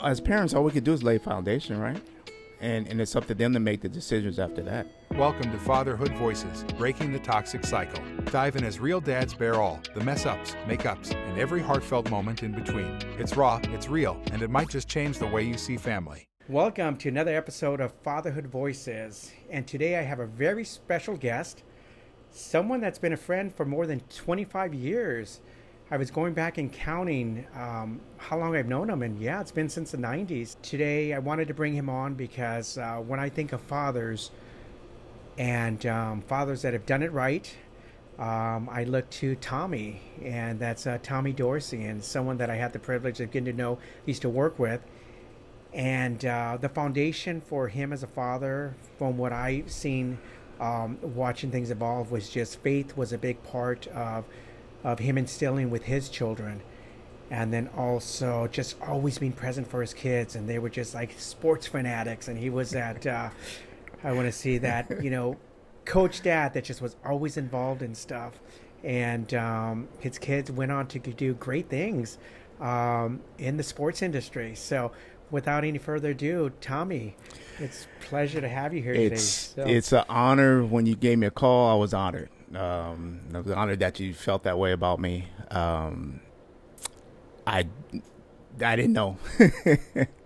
As parents, all we could do is lay foundation, right? And it's up to them to make the decisions after that. Welcome to Fatherhood Voices, breaking the toxic cycle. Dive in as real dads bear all, the mess-ups, make-ups, and every heartfelt moment in between. It's raw, it's real, and it might just change the way you see family. Welcome to another episode of Fatherhood Voices. And today I have a very special guest, someone that's been a friend for more than 25 years. I was going back and counting how long I've known him, and yeah, it's been since the 90s. Today, I wanted to bring him on because when I think of fathers and fathers that have done it right, I look to Tommy, and that's Tommy Dorsey, and someone that I had the privilege of getting to know, used to work with. And the foundation for him as a father, from what I've seen watching things evolve, was just faith was a big part of him instilling with his children, and then also just always being present for his kids. And they were just like sports fanatics, and he was that I want to see that coach dad that just was always involved in stuff. And his kids went on to do great things in the sports industry. So without any further ado, Tommy, it's a pleasure to have you here today. It's an honor. When you gave me a call, I was honored. I was honored that you felt that way about me. I didn't know. I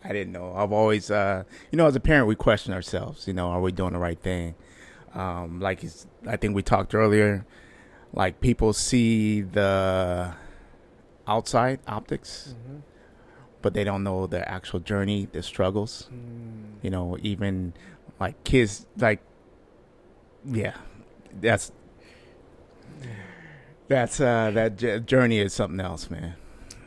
didn't know. I've always, as a parent, we question ourselves. Are we doing the right thing? I think we talked earlier. Like, people see the outside optics, but they don't know the actual journey, the struggles. Even like kids, that journey is something else, man.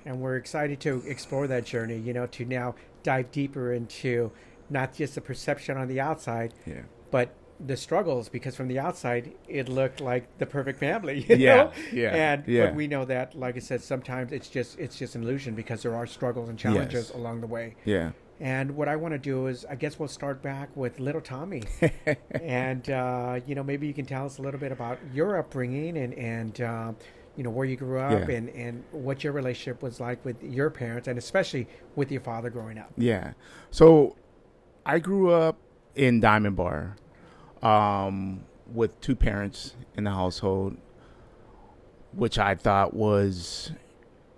And we're excited to explore that journey, to now dive deeper into not just the perception on the outside, but the struggles, because from the outside, it looked like the perfect family, know? But we know that, like I said, sometimes it's just an illusion, because there are struggles and challenges along the way. Yeah. And what I want to do is, I guess we'll start back with little Tommy. And, maybe you can tell us a little bit about your upbringing and where you grew up and what your relationship was like with your parents, and especially with your father growing up. Yeah. So I grew up in Diamond Bar with two parents in the household, which I thought was...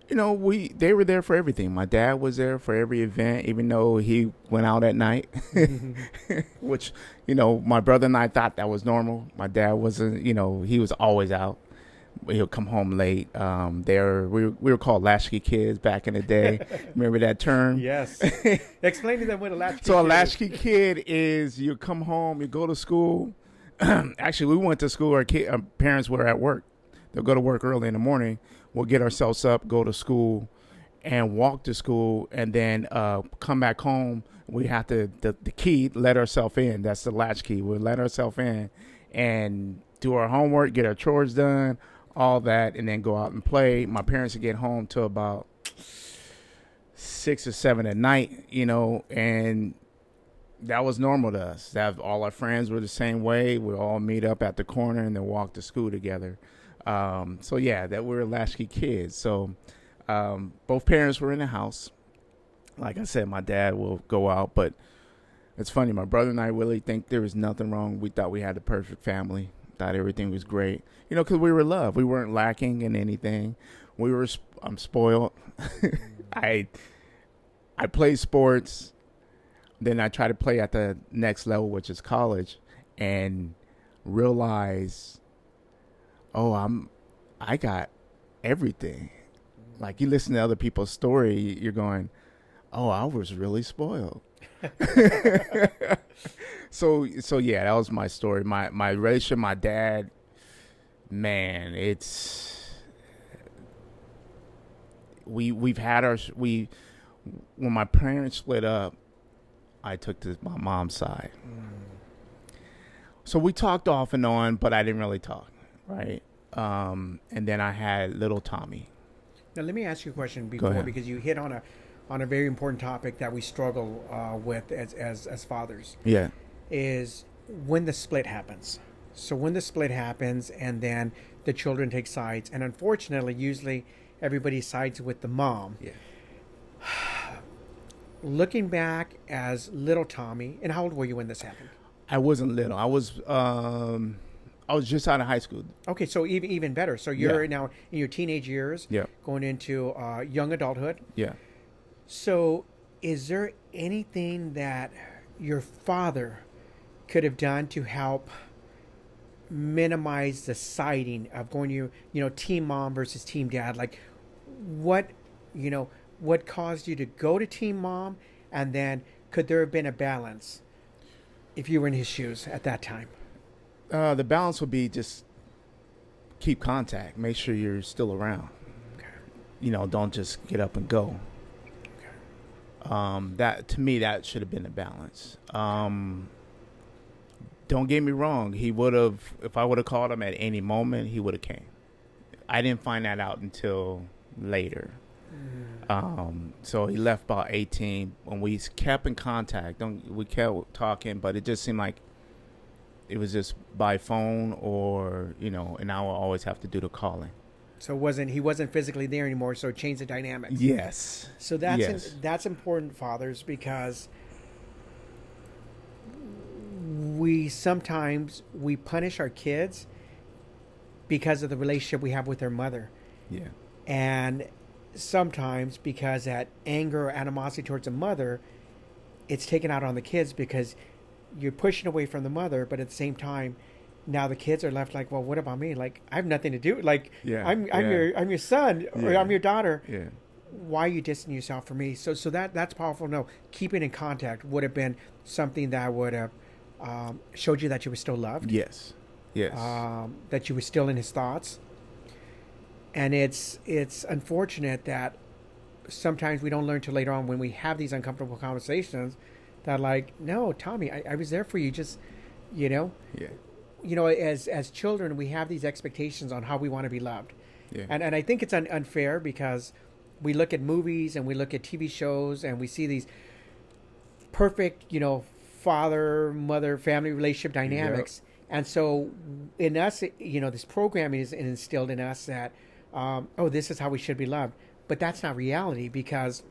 they were there for everything. My dad was there for every event, even though he went out at night, which, my brother and I thought that was normal. My dad wasn't, he was always out. He'll come home late. We were called latchkey kids back in the day. Remember that term? Yes. Explain to them what a latchkey kid is. So a latchkey kid is, you come home, you go to school. Actually, we went to school. Our parents were at work. They'll go to work early in the morning. We'll get ourselves up, go to school, and walk to school, and then come back home. We have to, the key, let ourselves in. That's the latch key. We'll let ourselves in and do our homework, get our chores done, all that, and then go out and play. My parents would get home till about 6 or 7 at night, and that was normal to us. All our friends were the same way. We all meet up at the corner and then walk to school together. That we were latchkey kids. So both parents were in the house. Like I said, my dad will go out, but it's funny. My brother and I really think there was nothing wrong. We thought we had the perfect family. Thought everything was great. Because we were loved. We weren't lacking in anything. I'm spoiled. I played sports. Then I tried to play at the next level, which is college, and realize, I got everything. Like, you listen to other people's story, you're going, I was really spoiled. So that was my story. My relationship, my dad, man, we've had when my parents split up, I took to my mom's side. So we talked off and on, but I didn't really talk, right? And then I had little Tommy. Now, let me ask you a question before, because you hit on a very important topic that we struggle with as fathers. Yeah. Is when the split happens. So when the split happens, and then the children take sides, and unfortunately, usually everybody sides with the mom. Yeah. looking back as little Tommy, and how old were you when this happened? I wasn't little. I was just out of high school. Okay, so even better. So you're Yeah. now in your teenage years, Yeah. going into young adulthood. Yeah. So, is there anything that your father could have done to help minimize the siding of going team mom versus team dad? Like, what, what caused you to go to team mom, and then could there have been a balance if you were in his shoes at that time? The balance would be just keep contact. Make sure you're still around. Okay. Don't just get up and go. That to me, that should have been the balance. Don't get me wrong. He would have, if I would have called him at any moment, he would have came. I didn't find that out until later. So he left about 18. When we kept in contact, we kept talking, but it just seemed like it was just by phone or, and I would always have to do the calling. So he wasn't physically there anymore, so it changed the dynamics. Yes. So that's important, fathers, because we sometimes punish our kids because of the relationship we have with their mother. Yeah. And sometimes because that anger or animosity towards the mother, it's taken out on the kids because you're pushing away from the mother, but at the same time, now the kids are left like, well, what about me? Like, I have nothing to do. Like, Yeah, I'm yeah. your son or Yeah. I'm your daughter. Yeah. Why are you distancing yourself from me? So that's powerful. No, keeping in contact would have been something that would have showed you that you were still loved. Yes. Yes. That you were still in his thoughts. And it's unfortunate that sometimes we don't learn till later on when we have these uncomfortable conversations that like, no, Tommy, I was there for you. Just, Yeah. as children, we have these expectations on how we want to be loved. Yeah. And I think it's unfair because we look at movies and we look at TV shows and we see these perfect, father, mother, family relationship dynamics. Yep. And so in us, this programming is instilled in us that, this is how we should be loved. But that's not reality because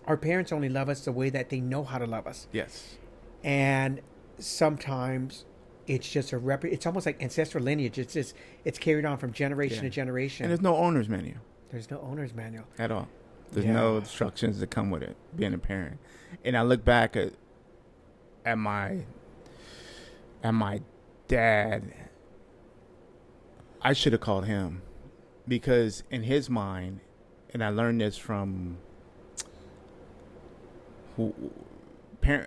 our parents only love us the way that they know how to love us. Yes. And sometimes it's just it's almost like ancestral lineage. It's carried on from generation to generation. And there's no owner's manual. There's no owner's manual. At all. There's no instructions that come with it, being a parent. And I look back at my dad, I should have called him because in his mind, and I learned this from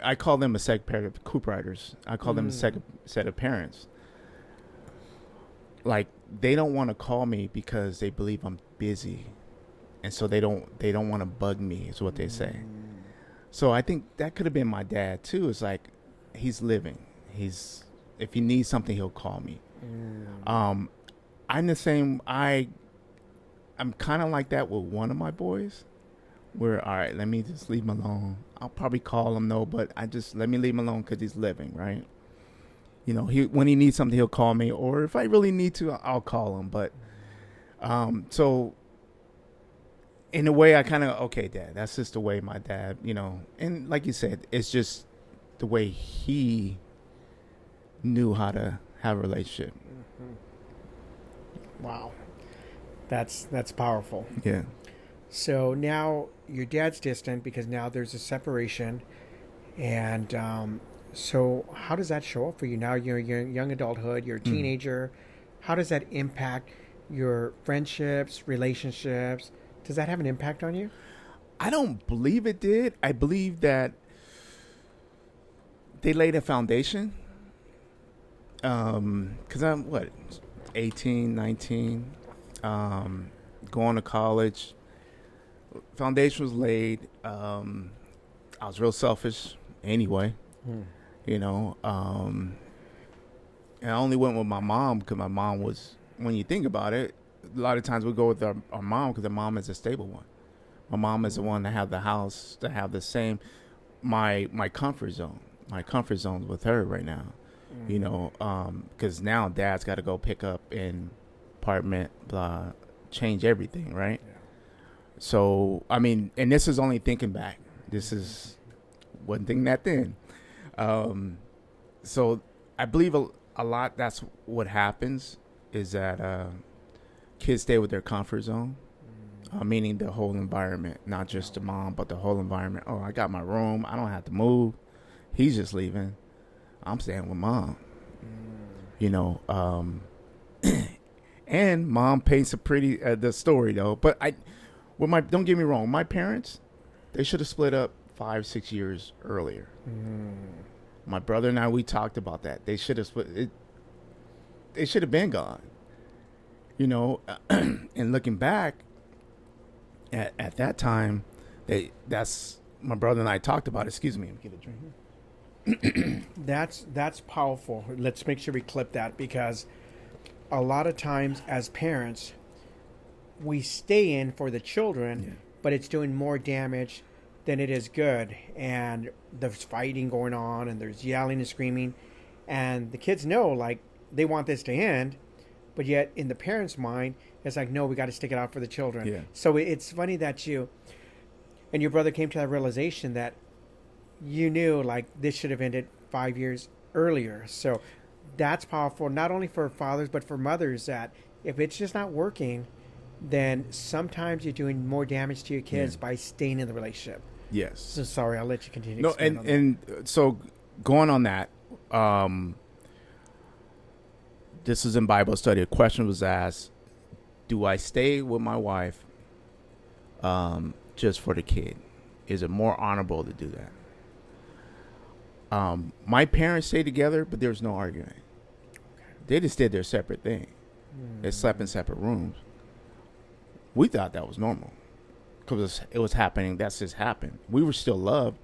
I call them a second pair of Coop Riders. I call them a second set of parents. Like they don't want to call me because they believe I'm busy, and so they don't want to bug me. Is what they say. So I think that could have been my dad too. It's like he's living. If he needs something, he'll call me. I'm the same. I'm kind of like that with one of my boys. Where all right, let me just leave him alone. I'll probably call him though, but let me leave him alone because he's living, right? When he needs something, he'll call me, or if I really need to, I'll call him. But so in a way, I kind of okay, Dad. That's just the way my dad, and like you said, it's just the way he knew how to have a relationship. Wow, that's powerful. Yeah. So now your dad's distant because now there's a separation, and so how does that show up for you now? You're young adulthood, you're a teenager. How does that impact your friendships, relationships? Does that have an impact on you? I don't believe it did. I believe that they laid a foundation. Because I'm 18, 19, going to college. Foundation was laid. I was real selfish anyway, and I only went with my mom because my mom was, when you think about it, a lot of times we go with our mom because our mom is a stable one. My mom is the one that have the house, to have the same, my comfort zone. My comfort zone's with her right now, because now Dad's got to go pick up in apartment, change everything, right? Yeah. So, I mean, and this is only thinking back, This is one thing that then. So I believe a lot that's what happens is that kids stay with their comfort zone, meaning the whole environment, not just the mom, but the whole environment. Oh, I got my room. I don't have to move. He's just leaving. I'm staying with mom. You know, and mom paints a pretty the story though. But don't get me wrong, my parents, they should have split up 5-6 years earlier. My brother and I, we talked about that. They should have split it. They should have been gone. You know, and looking back at that time, that's my brother and I talked about. Excuse me, get a drink here. That's powerful. Let's make sure we clip that, because a lot of times as parents, we stay in for the children, but it's doing more damage than it is good. And there's fighting going on, and there's yelling and screaming, and the kids know, like, they want this to end, but yet in the parents' mind, it's like, no, we got to stick it out for the children. Yeah. So it's funny that you and your brother came to that realization that you knew, like, this should have ended 5 years earlier. So that's powerful, not only for fathers, but for mothers, that if it's just not working, then sometimes you're doing more damage to your kids by staying in the relationship. Yes. So sorry, I'll let you continue. No, and so going on that, this is in Bible study. A question was asked: do I stay with my wife just for the kid? Is it more honorable to do that? My parents stayed together, but there was no arguing. They just did their separate thing. They slept in separate rooms. We thought that was normal because it was happening. That's just happened. We were still loved.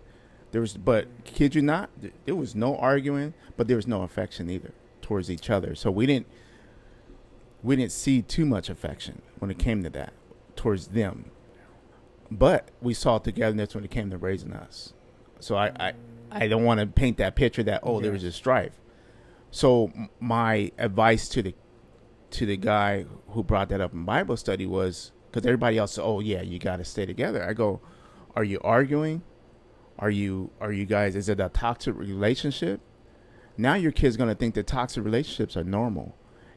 But kid you not, there was no arguing, but there was no affection either towards each other. So we didn't see too much affection when it came to that towards them. But we saw togetherness when it came to raising us. So I don't want to paint that picture that there was a strife. So my advice to the guy who brought that up in Bible study was, because everybody else said, oh yeah, you got to stay together. I go, are you arguing? Are you guys, is it a toxic relationship? Now your kid's going to think that toxic relationships are normal.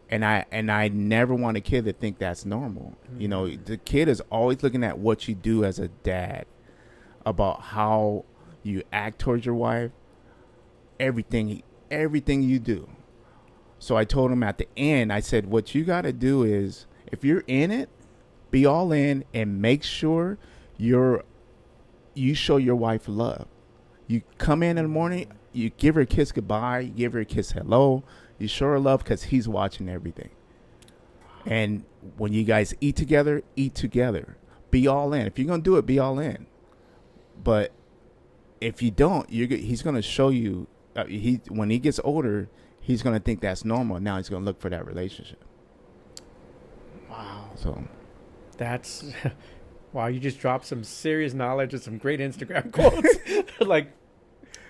And I never want a kid to think that's normal. Mm-hmm. You know, the kid is always looking at what you do as a dad, about how you act towards your wife, everything you do. So I told him at the end, I said, what you got to do is, if you're in it, be all in and make sure you show your wife love. You come in the morning, you give her a kiss goodbye, you give her a kiss hello, you show her love, because he's watching everything. And when you guys eat together, be all in. If you're going to do it, be all in. But if you don't, he's going to show you, when he gets older, he's going to think that's normal. Now he's going to look for that relationship. Wow. So that's, wow, you just dropped some serious knowledge and some great Instagram quotes. Like,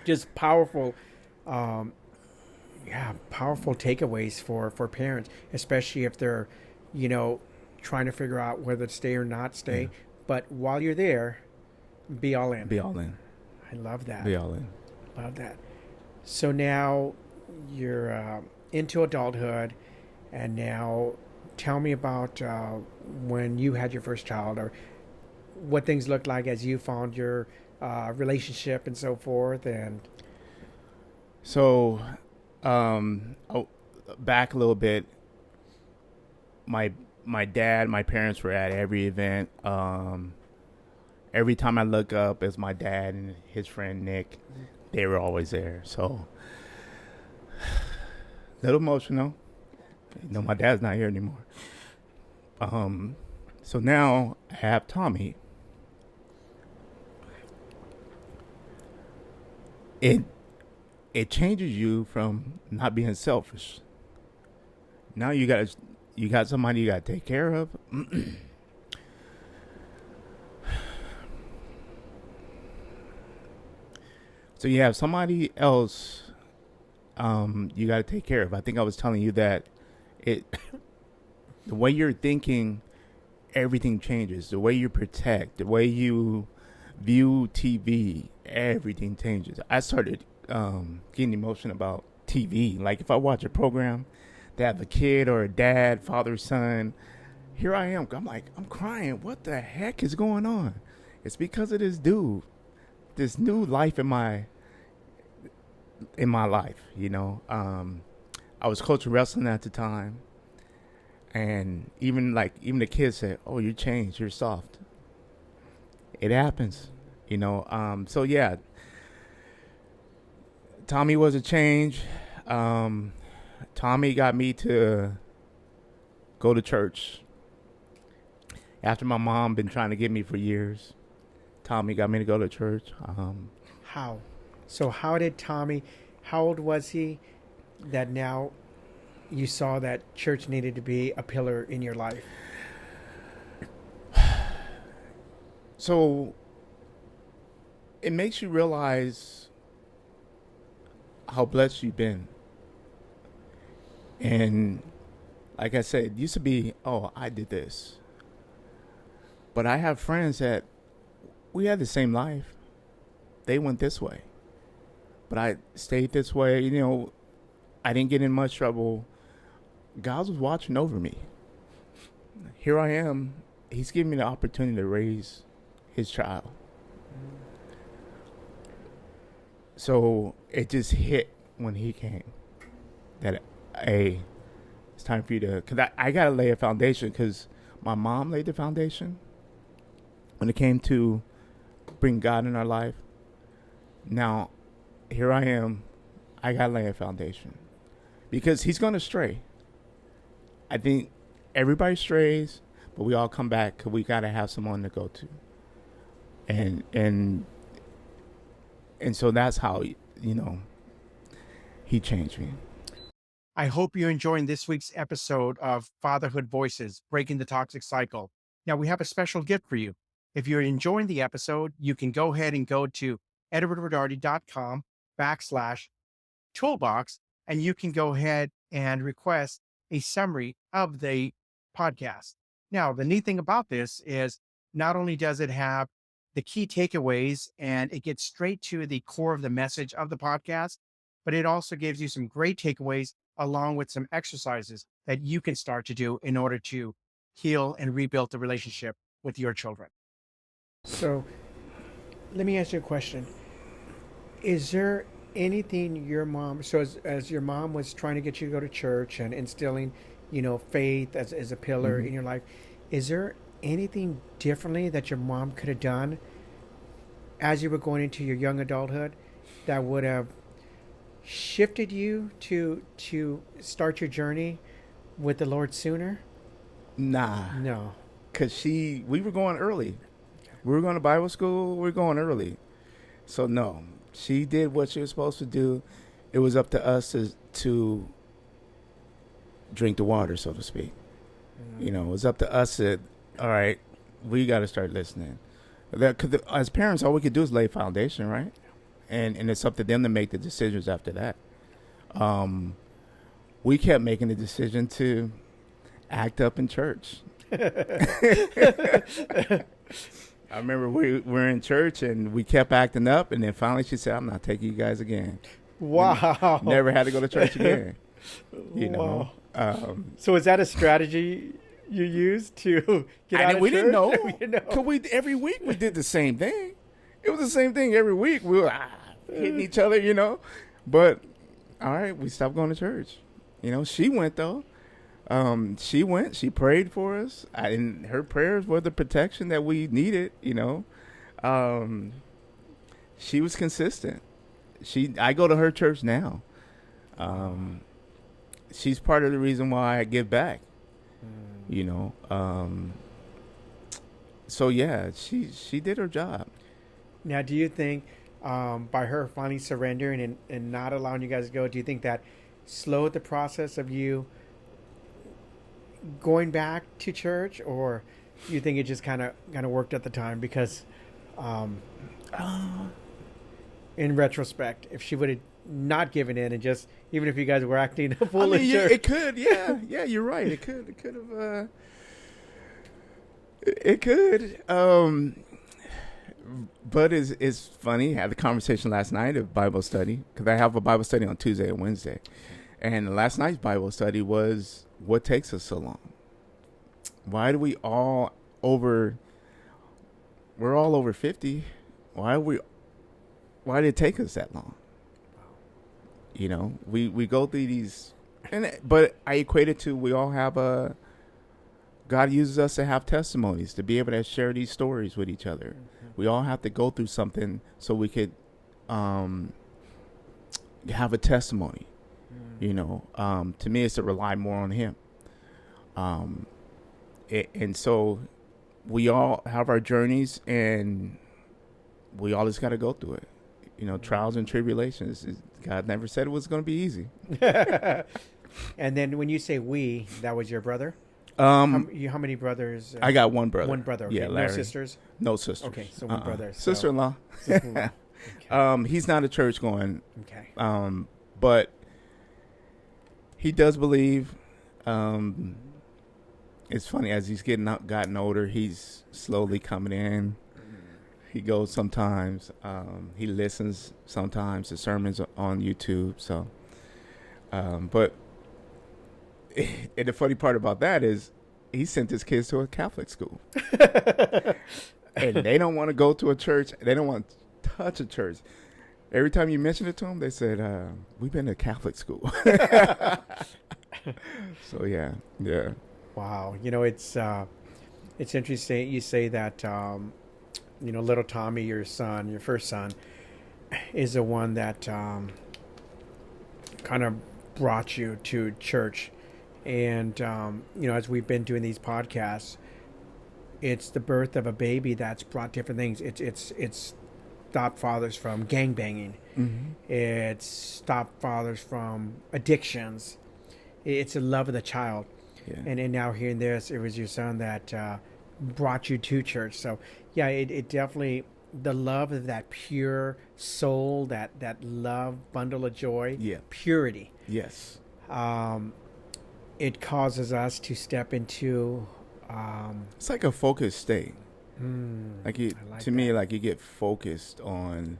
just powerful, powerful takeaways for parents, especially if they're, trying to figure out whether to stay or not stay. Yeah. But while you're there, be all in. Be all in. I love that. Be all in. Love that. So now you're into adulthood, and now tell me about when you had your first child, or what things looked like as you found your relationship and so forth. And so, back a little bit, my dad, my parents were at every event. Every time I look up, it's my dad and his friend Nick. They were always there. So, a little emotional. My dad's not here anymore. So now I have Tommy. It changes you from not being selfish. Now you got somebody you got to take care of. So you have somebody else you got to take care of. I think I was telling you that the way you're thinking, everything changes. The way you protect, the way you view TV, everything changes. I started getting emotional about TV. Like if I watch a program that have a kid or a dad, father, son, here I am. I'm like, I'm crying. What the heck is going on? It's because of this dude, this new life in my life. I was coaching wrestling at the time, and even the kids said, "Oh, you changed. You're soft." It happens, So yeah, Tommy was a change. Tommy got me to go to church. After my mom been trying to get me for years, Tommy got me to go to church. How? So how did Tommy, how old was he that now you saw that church needed to be a pillar in your life? So it makes you realize how blessed you've been. And like I said, it used to be, oh, I did this. But I have friends that we had the same life. They went this way. But I stayed this way. I didn't get in much trouble. God was watching over me. Here I am. He's giving me the opportunity to raise his child. So it just hit when he came that, hey, it's time for you to, because I got to lay a foundation, because my mom laid the foundation when it came to bring God in our life. Now, here I am. I got to lay a foundation because he's going to stray. I think everybody strays, but we all come back because we got to have someone to go to. And so that's how, he changed me. I hope you're enjoying this week's episode of Fatherhood Voices, Breaking the Toxic Cycle. Now, we have a special gift for you. If you're enjoying the episode, you can go ahead and go to edwardrodarty.com/toolbox, and you can go ahead and request a summary of the podcast. Now, the neat thing about this is not only does it have the key takeaways and it gets straight to the core of the message of the podcast, but it also gives you some great takeaways along with some exercises that you can start to do in order to heal and rebuild the relationship with your children. So let me ask you a question. Is there anything your mom, so as your mom was trying to get you to go to church and instilling, faith as a pillar in your life, is there anything differently that your mom could have done as you were going into your young adulthood that would have shifted you to start your journey with the Lord sooner? Nah. No. Because we were going early. We were going to Bible school. We were going early. So, no. She did what she was supposed to do. It was up to us to drink the water, so to speak. It was up to us to, all right, we got to start listening. Cause as parents, all we could do is lay foundation, right? And it's up to them to make the decisions after that. We kept making the decision to act up in church. I remember we were in church and we kept acting up, and then finally she said, "I'm not taking you guys again." Wow! Never had to go to church again. Wow. So is that a strategy you used to get out of we church? Didn't know. We didn't know. Cause every week we did the same thing. It was the same thing every week. We were hitting each other, But all right, we stopped going to church. She went though. She went. She prayed for us, and her prayers were the protection that we needed. She was consistent. I go to her church now. She's part of the reason why I give back. So yeah, she did her job. Now, do you think by her finally surrendering and not allowing you guys to go, do you think that slowed the process of you going back to church, or you think it just kind of worked at the time? Because in retrospect, if she would have not given in and just, even if you guys were acting a fool in church, it could, yeah, you're right. It could have. It could. But it's funny. I had the conversation last night of Bible study because I have a Bible study on Tuesday and Wednesday. And last night's Bible study was what takes us so long? Why do we all over, we're all over 50. Why did it take us that long? You know, we go through these, but I equate it to we all have God uses us to have testimonies, to be able to share these stories with each other. Mm-hmm. We all have to go through something so we could have a testimony. Mm. You know, to me, it's to rely more on Him. And so we all have our journeys, and we all just got to go through it. You know, trials and tribulations. God never said it was going to be easy. And then when you say we, that was your brother? How many brothers? I got one brother. One brother. Okay. Yeah, Larry. No sisters? No sisters. Okay, so one brother. So. Sister-in-law. Sister-in-law. Okay. He's not a church going. Okay. But he does believe. It's funny, as he's gotten older, he's slowly coming in. He goes sometimes. He listens sometimes to sermons on YouTube. So, but and the funny part about that is he sent his kids to a Catholic school. And they don't want to go to a church. They don't want to touch a church. Every time you mention it to them, they said, we've been to Catholic school. So, yeah. Wow. You know, it's interesting you say that, you know, little Tommy, your son, your first son, is the one that kind of brought you to church. And, you know, as we've been doing these podcasts, it's the birth of a baby that's brought different things. It's stopped fathers from gangbanging. Mm-hmm. It's stopped fathers from addictions. It's the love of the child. Yeah. And now hearing this, it was your son that brought you to church. So, yeah, it definitely, the love of that pure soul, that love bundle of joy, purity. Yes. It causes us to step into... it's like a focused state. Me, like you get focused on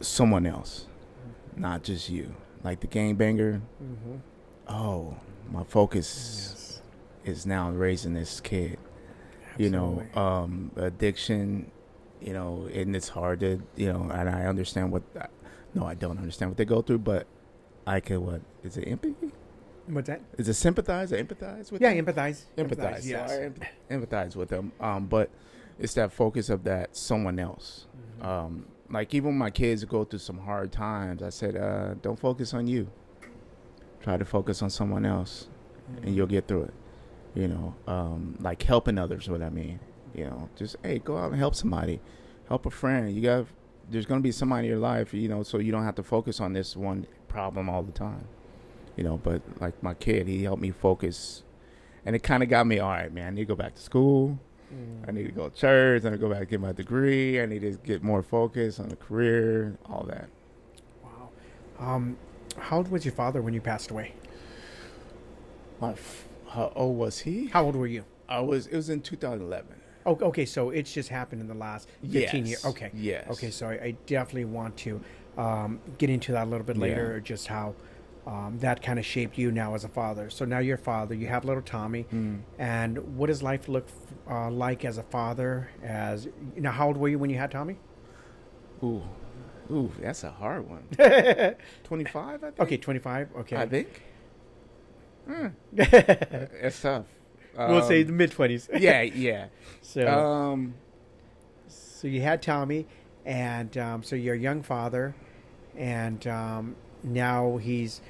someone else, not just you. Like the gangbanger. Mm-hmm. Oh, my focus is now raising this kid. Absolutely. You know, addiction, you know, and it's hard to, you know, and I understand I don't understand what they go through, but I could, is it empathy? What's that? Is it sympathize or empathize with them? Empathize. Yes. So I empathize with them. But it's that focus of that someone else. Mm-hmm. Like even when my kids go through some hard times, I said, don't focus on you. Try to focus on someone else, and you'll get through it. You know, like helping others, what I mean. You know, just, hey, go out and help somebody. Help a friend. There's going to be somebody in your life, you know, so you don't have to focus on this one problem all the time. You know, but like my kid, he helped me focus, and it kind of got me, all right, man, I need to go back to school. I need to go to church. I need to go back and get my degree. I need to get more focus on the career, all that. Wow. How old was your father when you passed away? How old was he? How old were you? It was in 2011. Oh, okay, so it's just happened in the last 15 years. Okay. Yes. Okay, so I definitely want to get into that a little bit later, just how that kind of shaped you now as a father. So now you're a father, you have little Tommy, and what does life look like as a father? How old were you when you had Tommy? Ooh, that's a hard one. 25, I think. Okay, 25. Okay, I think. It's tough. We'll say the mid-20s. Yeah. So, so you had Tommy, and so you're a young father, and now he's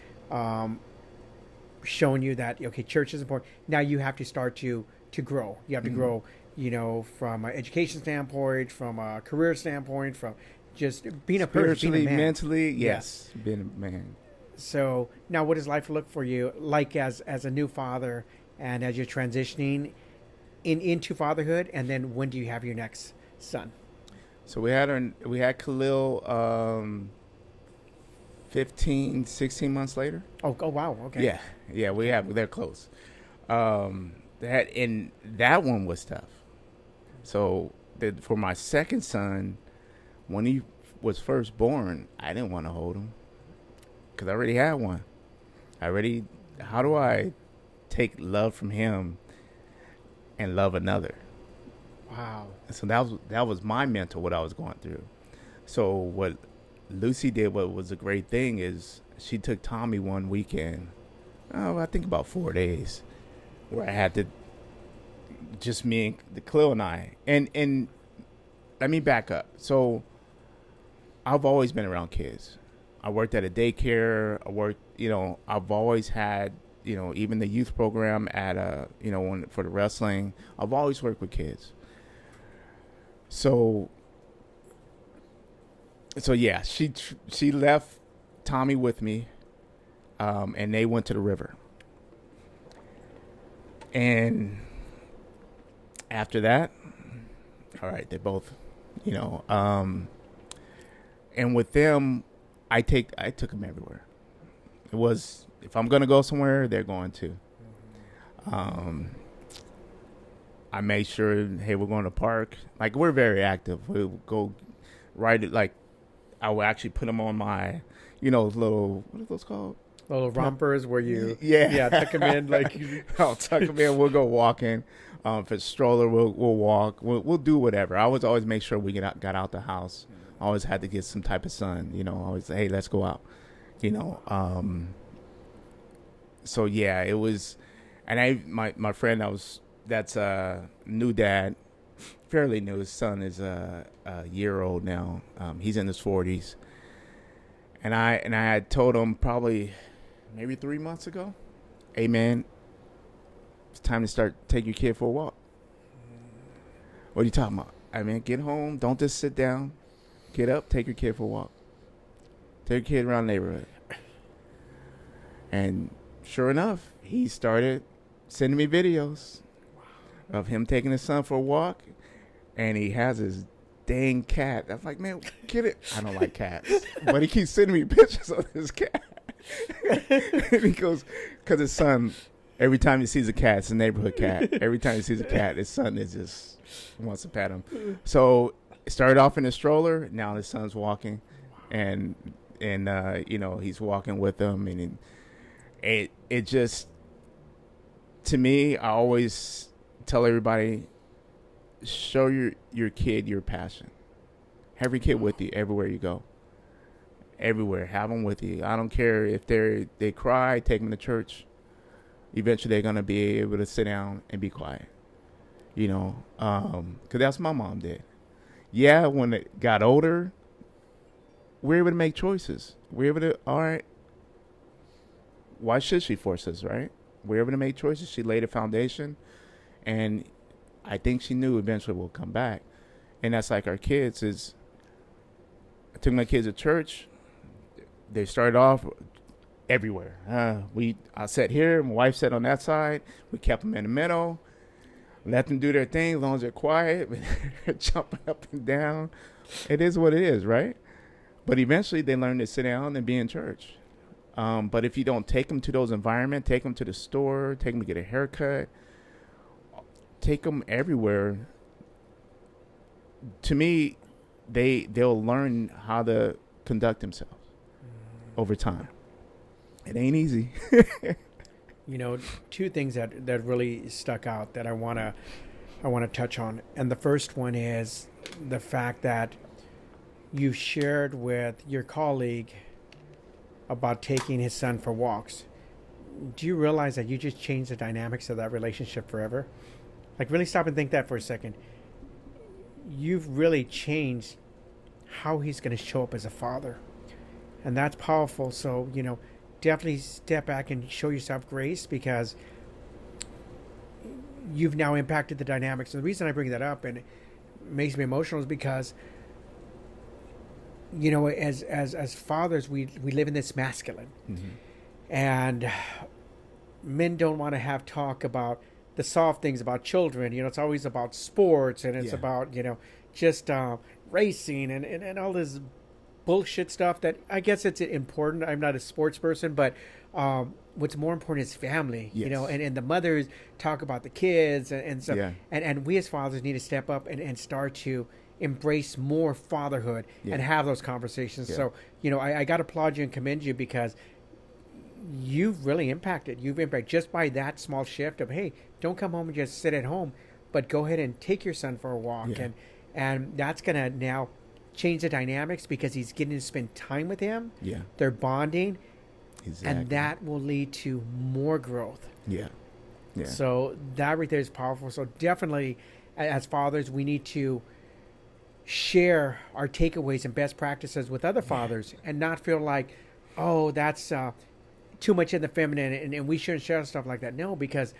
showing you that, okay, church is important. Now you have to start to grow. You have to grow, you know, from an education standpoint, from a career standpoint, from just being a person, being a man. Mentally, yes, being a man. So now what does life look for you like as a new father, and as you're transitioning into fatherhood, and then when do you have your next son? So we had Khalil 15, 16 months later. Oh wow, okay. Yeah, they're close. That one was tough. So for my second son, when he was first born, I didn't want to hold him because I already had one. How do I take love from him and love another? Wow. So that was my mental, what I was going through. So what Lucy did, what was a great thing, is she took Tommy one weekend, I think about 4 days, where I had to, just me and the Cleo and I. And let me back up. So I've always been around kids. I worked at a daycare. I've always had, even the youth program at for the wrestling. I've always worked with kids. So yeah, she left Tommy with me, and they went to the river. And after that, all right, they both, and with them, I took them everywhere. It was, if I'm gonna go somewhere, they're going to. I made sure, hey, we're going to park. Like, we're very active. We'll go ride it. Like, I will actually put them on my, little, what are those called? Little rompers where you, Yeah, tuck them in. Like, I'll tuck them in. We'll go walking. If it's stroller, we'll walk. We'll do whatever. I always make sure we got out the house. I always had to get some type of sun. Always, hey, let's go out. So yeah, it was, and my friend that's a new dad, fairly new. His son is a year old now. He's in his 40s, and I had told him probably maybe 3 months ago, hey man, it's time to start taking your kid for a walk. What are you talking about? I mean, get home, don't just sit down, get up, take your kid for a walk, take your kid around the neighborhood. And sure enough, he started sending me videos of him taking his son for a walk, and he has his dang cat. I was like, man, get it. I don't like cats, but he keeps sending me pictures of his cat. And he goes, because his son, every time he sees a cat, it's a neighborhood cat. Every time he sees a cat, his son is just wants to pet him. So it started off in a stroller. Now his son's walking, and he's walking with him, and it just, to me, I always tell everybody, show your kid your passion. Have your kid with you everywhere you go. Everywhere, have them with you. I don't care if they cry, take them to church. Eventually, they're gonna be able to sit down and be quiet. Because that's what my mom did. Yeah, when it got older, we're able to make choices. We're able to, all right, why should she force us, right? We're able to make choices. She laid a foundation, and I think she knew eventually we'll come back. And that's like our kids is, I took my kids to church. They started off everywhere. I sat here, my wife sat on that side. We kept them in the middle, let them do their thing as long as they're quiet, jumping up and down. It is what it is, right? But eventually they learn to sit down and be in church. But if you don't take them to those environments, take them to the store, take them to get a haircut, take them everywhere, to me, they'll learn how to conduct themselves over time. It ain't easy. Two things that really stuck out that I want to touch on. And the first one is the fact that you shared with your colleague about taking his son for walks. Do you realize that you just changed the dynamics of that relationship forever? Like, really stop and think that for a second. You've really changed how he's going to show up as a father. And that's powerful. So, definitely step back and show yourself grace, because you've now impacted the dynamics. And the reason I bring that up and it makes me emotional is because, as fathers, we live in this masculine. Mm-hmm. And men don't want to have talk about the soft things about children. It's always about sports, and it's about, just racing and all this bullshit stuff that I guess it's important. I'm not a sports person, but what's more important is family, Yes. and the mothers talk about the kids and stuff. Yeah. And we as fathers need to step up and start to embrace more fatherhood Yeah. and have those conversations. Yeah. So, I got to applaud you and commend you because you've really impacted. You've impacted just by that small shift of, hey, don't come home and just sit at home, but go ahead and take your son for a walk. Yeah. And that's going to now change the dynamics because he's getting to spend time with him. Yeah. They're bonding, Exactly. and that will lead to more growth. Yeah. Yeah. So that right there is powerful. So definitely, as fathers, we need to share our takeaways and best practices with other fathers and not feel like, oh, that's too much in the feminine and we shouldn't share stuff like that. No, because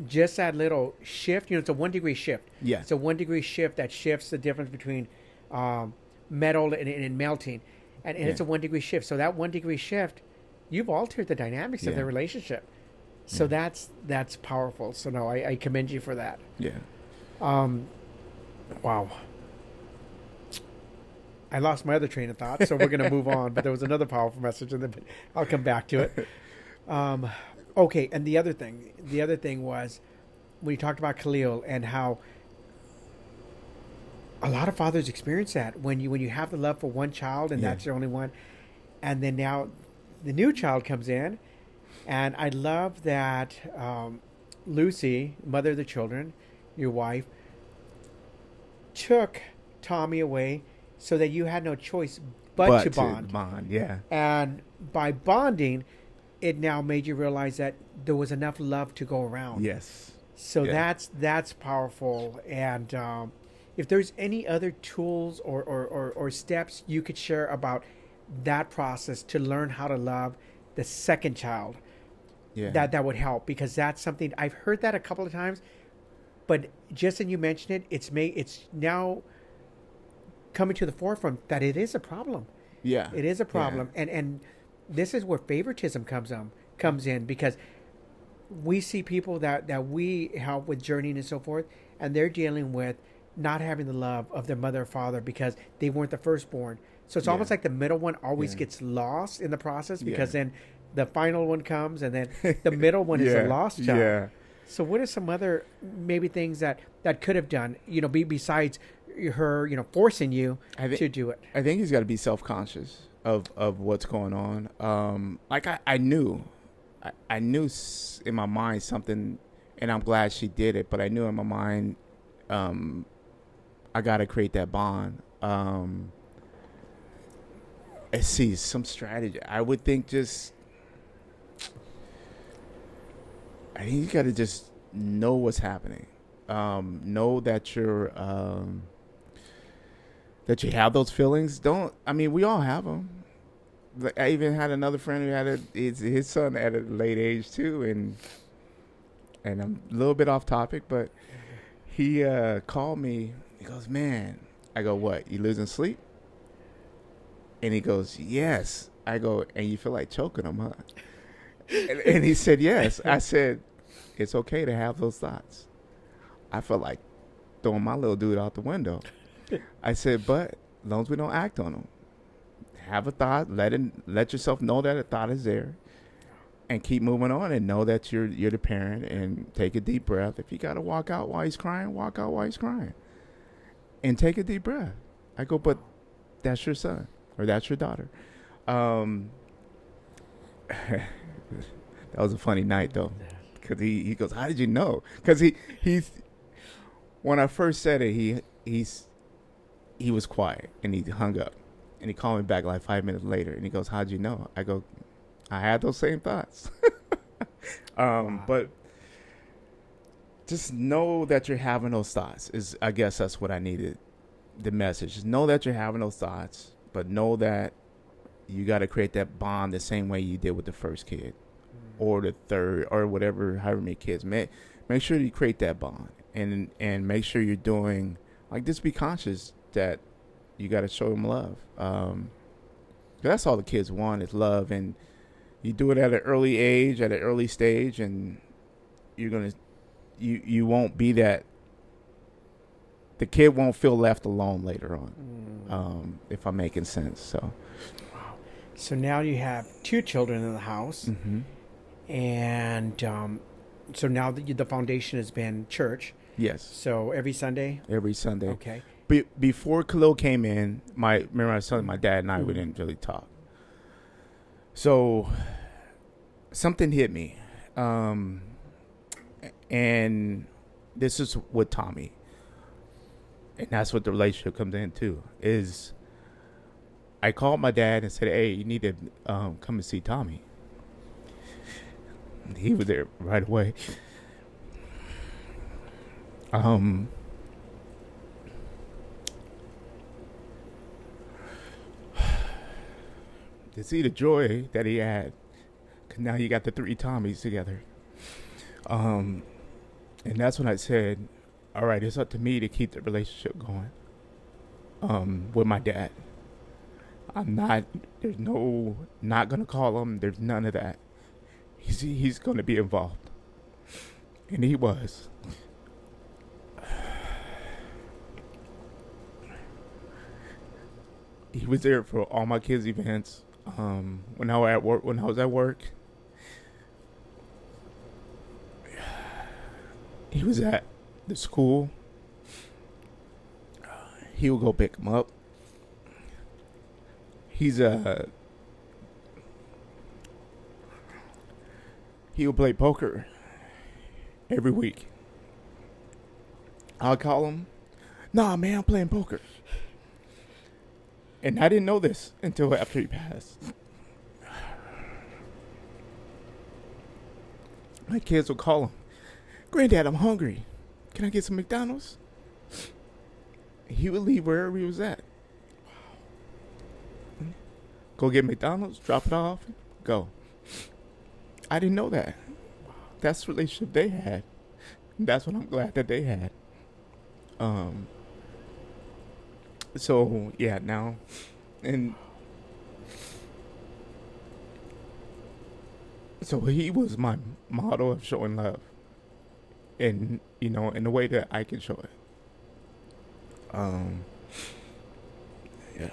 just that little shift, it's a 1 degree shift. Yeah. It's a 1 degree shift that shifts the difference between metal and melting. And it's a 1 degree shift. So that 1 degree shift, you've altered the dynamics of the relationship. So that's powerful. So no, I commend you for that. Yeah. Wow. I lost my other train of thought, so we're going to move on. But there was another powerful message, and then I'll come back to it. Okay, and the other thing was when you talked about Khalil and how a lot of fathers experience that when you have the love for one child and that's your only one, and then now the new child comes in, and I love that Lucy, mother of the children, your wife, took Tommy away so that you had no choice but to bond. Yeah. And by bonding, it now made you realize that there was enough love to go around. Yes. So that's powerful. And if there's any other tools or steps you could share about that process to learn how to love the second child, that would help, because that's something I've heard that a couple of times, but just as you mentioned it, it's now coming to the forefront that it is a problem. Yeah. It is a problem. And this is where favoritism comes in, because we see people that we help with journeying and so forth, and they're dealing with not having the love of their mother or father because they weren't the firstborn. So it's almost like the middle one always gets lost in the process, because then the final one comes, and then the middle one is a lost child. Yeah. So what are some other maybe things that could have done, besides her, forcing you to do it? I think he's got to be self-conscious of what's going on. Like I knew in my mind something, and I'm glad she did it, but I knew in my mind, I got to create that bond. I see some strategy. I would think I think you got to just know what's happening. Know that you're, that you have those feelings. We all have them. I even had another friend who had his son at a late age too, and I'm a little bit off topic, but he called me. He goes, "Man," I go, "What? You losing sleep?" And he goes, "Yes." I go, "And you feel like choking him, huh?" and he said, "Yes." I said, "It's okay to have those thoughts." I felt like throwing my little dude out the window. I said, "But as long as we don't act on them, have a thought, let yourself know that a thought is there, and keep moving on, and know that you're the parent, and take a deep breath. If you got to walk out while he's crying, walk out while he's crying, and take a deep breath." I go, "But that's your son or that's your daughter." That was a funny night though, because he goes, "How did you know?" Because he's when I first said it, he was quiet and he hung up, and he called me back like 5 minutes later, and he goes, "How'd you know?" I go, "I had those same thoughts." But just know that you're having those thoughts I guess that's what I needed. The message is know that you're having those thoughts, but know that you got to create that bond the same way you did with the first kid or the third or whatever, however many kids. Make sure you create that bond, and make sure you're doing, like, just be conscious that you got to show them love. 'Cause that's all the kids want is love, and you do it at an early age, at an early stage, and you won't be that the kid won't feel left alone later on, if I'm making sense. So, So now you have two children in the house, and so now the foundation has been church. yes, So every Sunday. every Sunday. Okay. Before Khalil came in, remember I was telling my dad and I, we didn't really talk. So something hit me, and this is with Tommy, and that's what the relationship comes into. Is I called my dad and said, "Hey, you need to come and see Tommy." And he was there right away. To see the joy that he had, 'cause now you got the three Tommies together. And that's when I said, all right, it's up to me to keep the relationship going with my dad. There's no, not going to call him. There's none of that. He's going to be involved. And he was. He was there for all my kids' events. When I was at work, he was at the school. He would go pick him up. He would play poker every week. I'll call him. Nah, man, I'm playing poker. And I didn't know this until after he passed. My kids would call him, Granddad, I'm hungry. Can I get some McDonald's? He would leave wherever he was at. Go get McDonald's, drop it off, go. I didn't know that. That's the relationship they had. That's what I'm glad that they had. So yeah, now, and so he was my model of showing love, and in the way that I can show it. Yeah,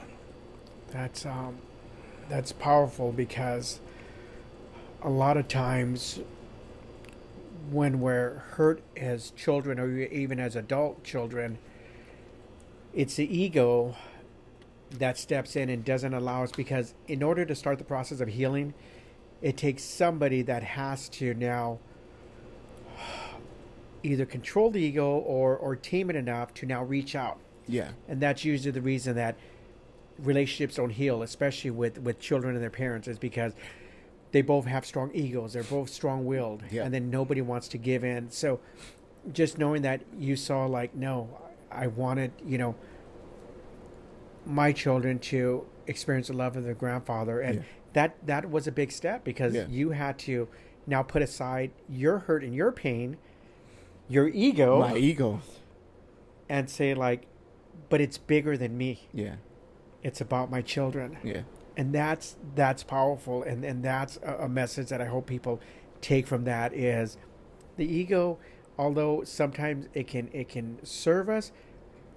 That's powerful, because a lot of times when we're hurt as children, or even as adult children, it's the ego that steps in and doesn't allow us, because in order to start the process of healing, it takes somebody that has to now either control the ego or tame it enough to now reach out. yeah, And that's usually the reason that relationships don't heal, especially with children and their parents, is because they both have strong egos. They're both strong-willed, Yeah. and then nobody wants to give in. So just knowing that you saw, like, no, I wanted, my children to experience the love of their grandfather. And that was a big step, because you had to now put aside your hurt and your pain, your ego. my ego. And say, like, but it's bigger than me. Yeah, It's about my children. yeah, And that's powerful. And that's a message that I hope people take from that, is the ego, although sometimes it can serve us,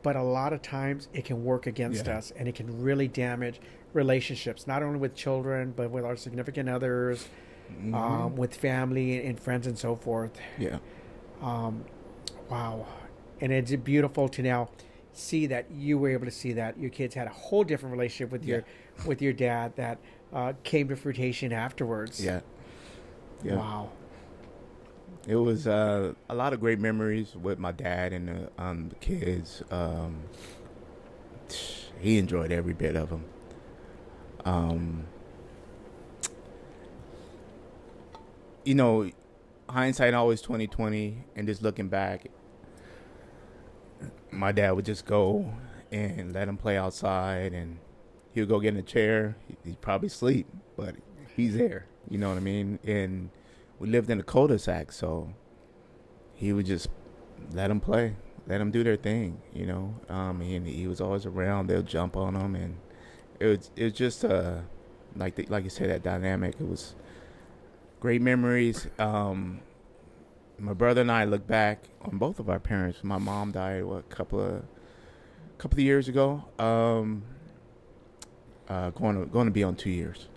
but a lot of times it can work against us, and it can really damage relationships, not only with children, but with our significant others, with family and friends and so forth. yeah, Wow. And it's beautiful to now see that you were able to see that your kids had a whole different relationship with your dad that came to fruition afterwards. yeah. Wow. It was a lot of great memories with my dad and the kids. He enjoyed every bit of them. Hindsight always 20/20, and just looking back, my dad would just go and let him play outside, and he would go get in a chair. He'd probably sleep, but he's there. You know what I mean? And we lived in a cul-de-sac, so he would just let them play, let them do their thing, and he was always around. They'll jump on him, and it was just like you said, that dynamic. It was great memories. My brother and I look back on both of our parents. My mom died a couple of years ago. Going to be on 2 years.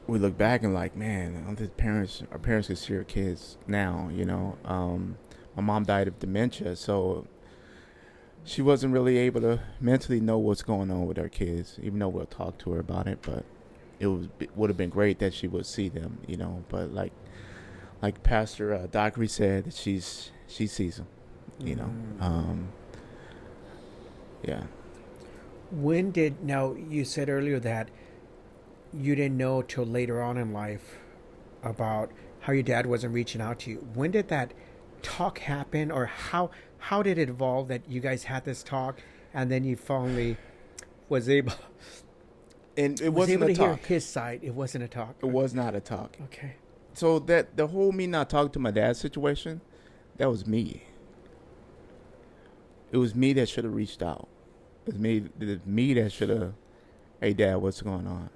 We look back and like, man, our parents could see our kids now. My mom died of dementia, so she wasn't really able to mentally know what's going on with our kids, even though we'll talk to her about it. But it would have been great that she would see them, But like Pastor Dockery said, that she sees them, Yeah. Now you said earlier that you didn't know till later on in life about how your dad wasn't reaching out to you. When did that talk happen, or how did it evolve that you guys had this talk and then you finally was able And it wasn't able a to hear talk. his side? It wasn't a talk. It was not a talk. Okay. So that the whole me not talking to my dad situation, that was me. It was me that should have reached out. It was me that should have, hey Dad, what's going on?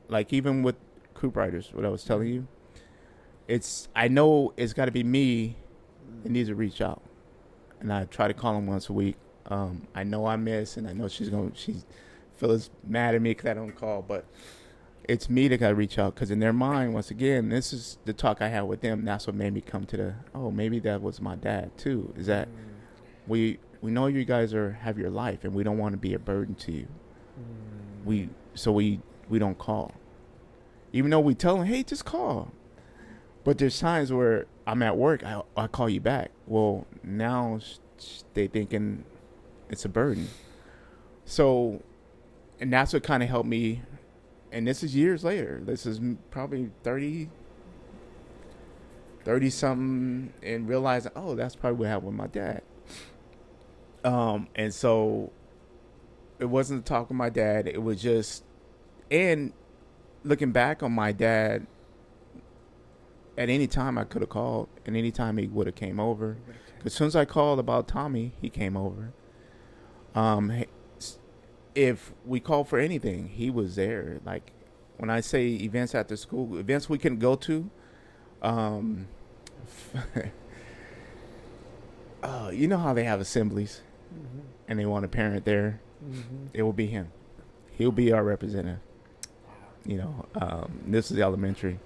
Like even with Coop Riders, what I was telling you, I know it's got to be me that needs to reach out, and I try to call him once a week. I know I miss, and I know she feels mad at me because I don't call, but it's me that got to reach out, because in their mind, once again, this is the talk I had with them. That's what made me come to maybe that was my dad too. Is that we know you guys have your life, and we don't want to be a burden to you. We don't call, even though we tell them, hey, just call. But there's times where I'm at work, I call you back. Well, now they thinking it's a burden. So, and that's what kind of helped me. And this is years later. This is probably 30 something, and realizing, that's probably what happened with my dad. And so it wasn't the talk with my dad. It was just, and looking back on my dad, at any time I could have called, and any time he would have came over. Because as soon as I called about Tommy, he came over. If we called for anything, he was there. Like when I say events after school, events we couldn't go to, you know how they have assemblies, and they want a parent there. It will be him. He'll be our representative. This is elementary.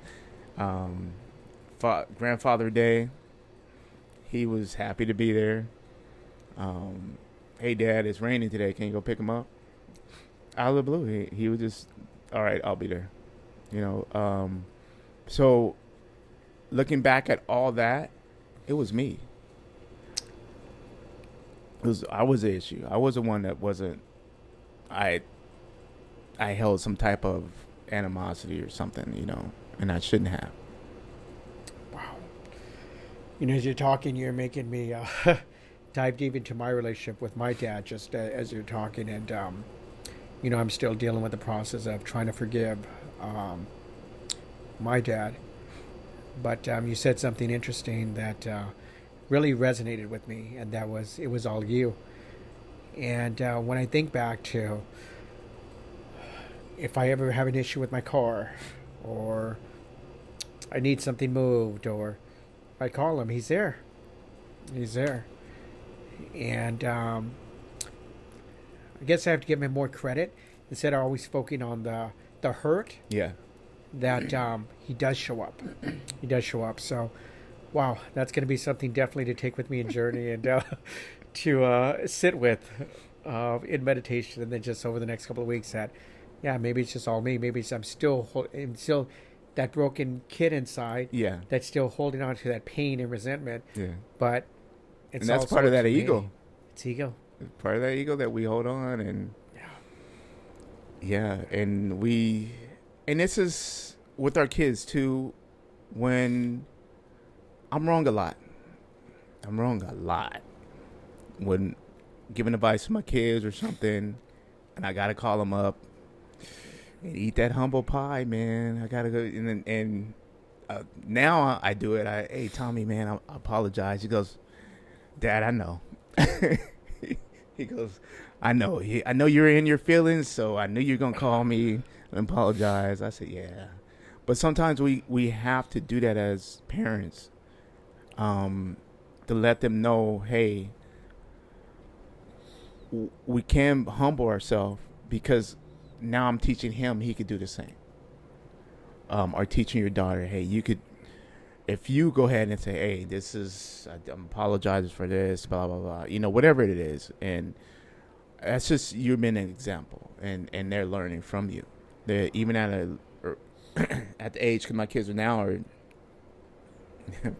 Grandfather Day, he was happy to be there. Hey Dad, it's raining today, can you go pick him up? Out of the blue, he was just, all right, I'll be there. So looking back at all that, it was me. I was the issue. I was the one that wasn't. I held some type of animosity or something, and I shouldn't have. Wow. As you're talking, you're making me dive deep into my relationship with my dad just as you're talking. And, I'm still dealing with the process of trying to forgive my dad. But you said something interesting that really resonated with me, and that was, it was all you. And when I think back to if I ever have an issue with my car, or I need something moved, or I call him, he's there. And I guess I have to give him more credit instead of always focusing on the hurt. Yeah. That he does show up. So, wow, that's going to be something definitely to take with me in journey and to sit with in meditation, and then just over the next couple of weeks that, maybe it's just all me. Maybe I'm still that broken kid inside. Yeah. That's still holding on to that pain and resentment. Yeah. But it's, and that's part of that ego. It's ego. It's part of that ego that we hold on, and and this is with our kids too. When I'm wrong a lot. When giving advice to my kids or something, and I gotta call them up and eat that humble pie, man. I gotta go, and now I do it. Hey Tommy, man, I apologize. He goes, Dad, I know. He goes, I know. I know you're in your feelings, so I knew you're gonna call me and apologize. I said, yeah, but sometimes we have to do that as parents. The to let them know, hey, we can humble ourselves, because now I'm teaching him he could do the same. Or teaching your daughter, hey, you could, if you go ahead and say, hey, this is, I'm apologizing for this, blah, blah, blah, whatever it is. And that's just, you've been an example, and they're learning from you. They're even at the age, because my kids are now are,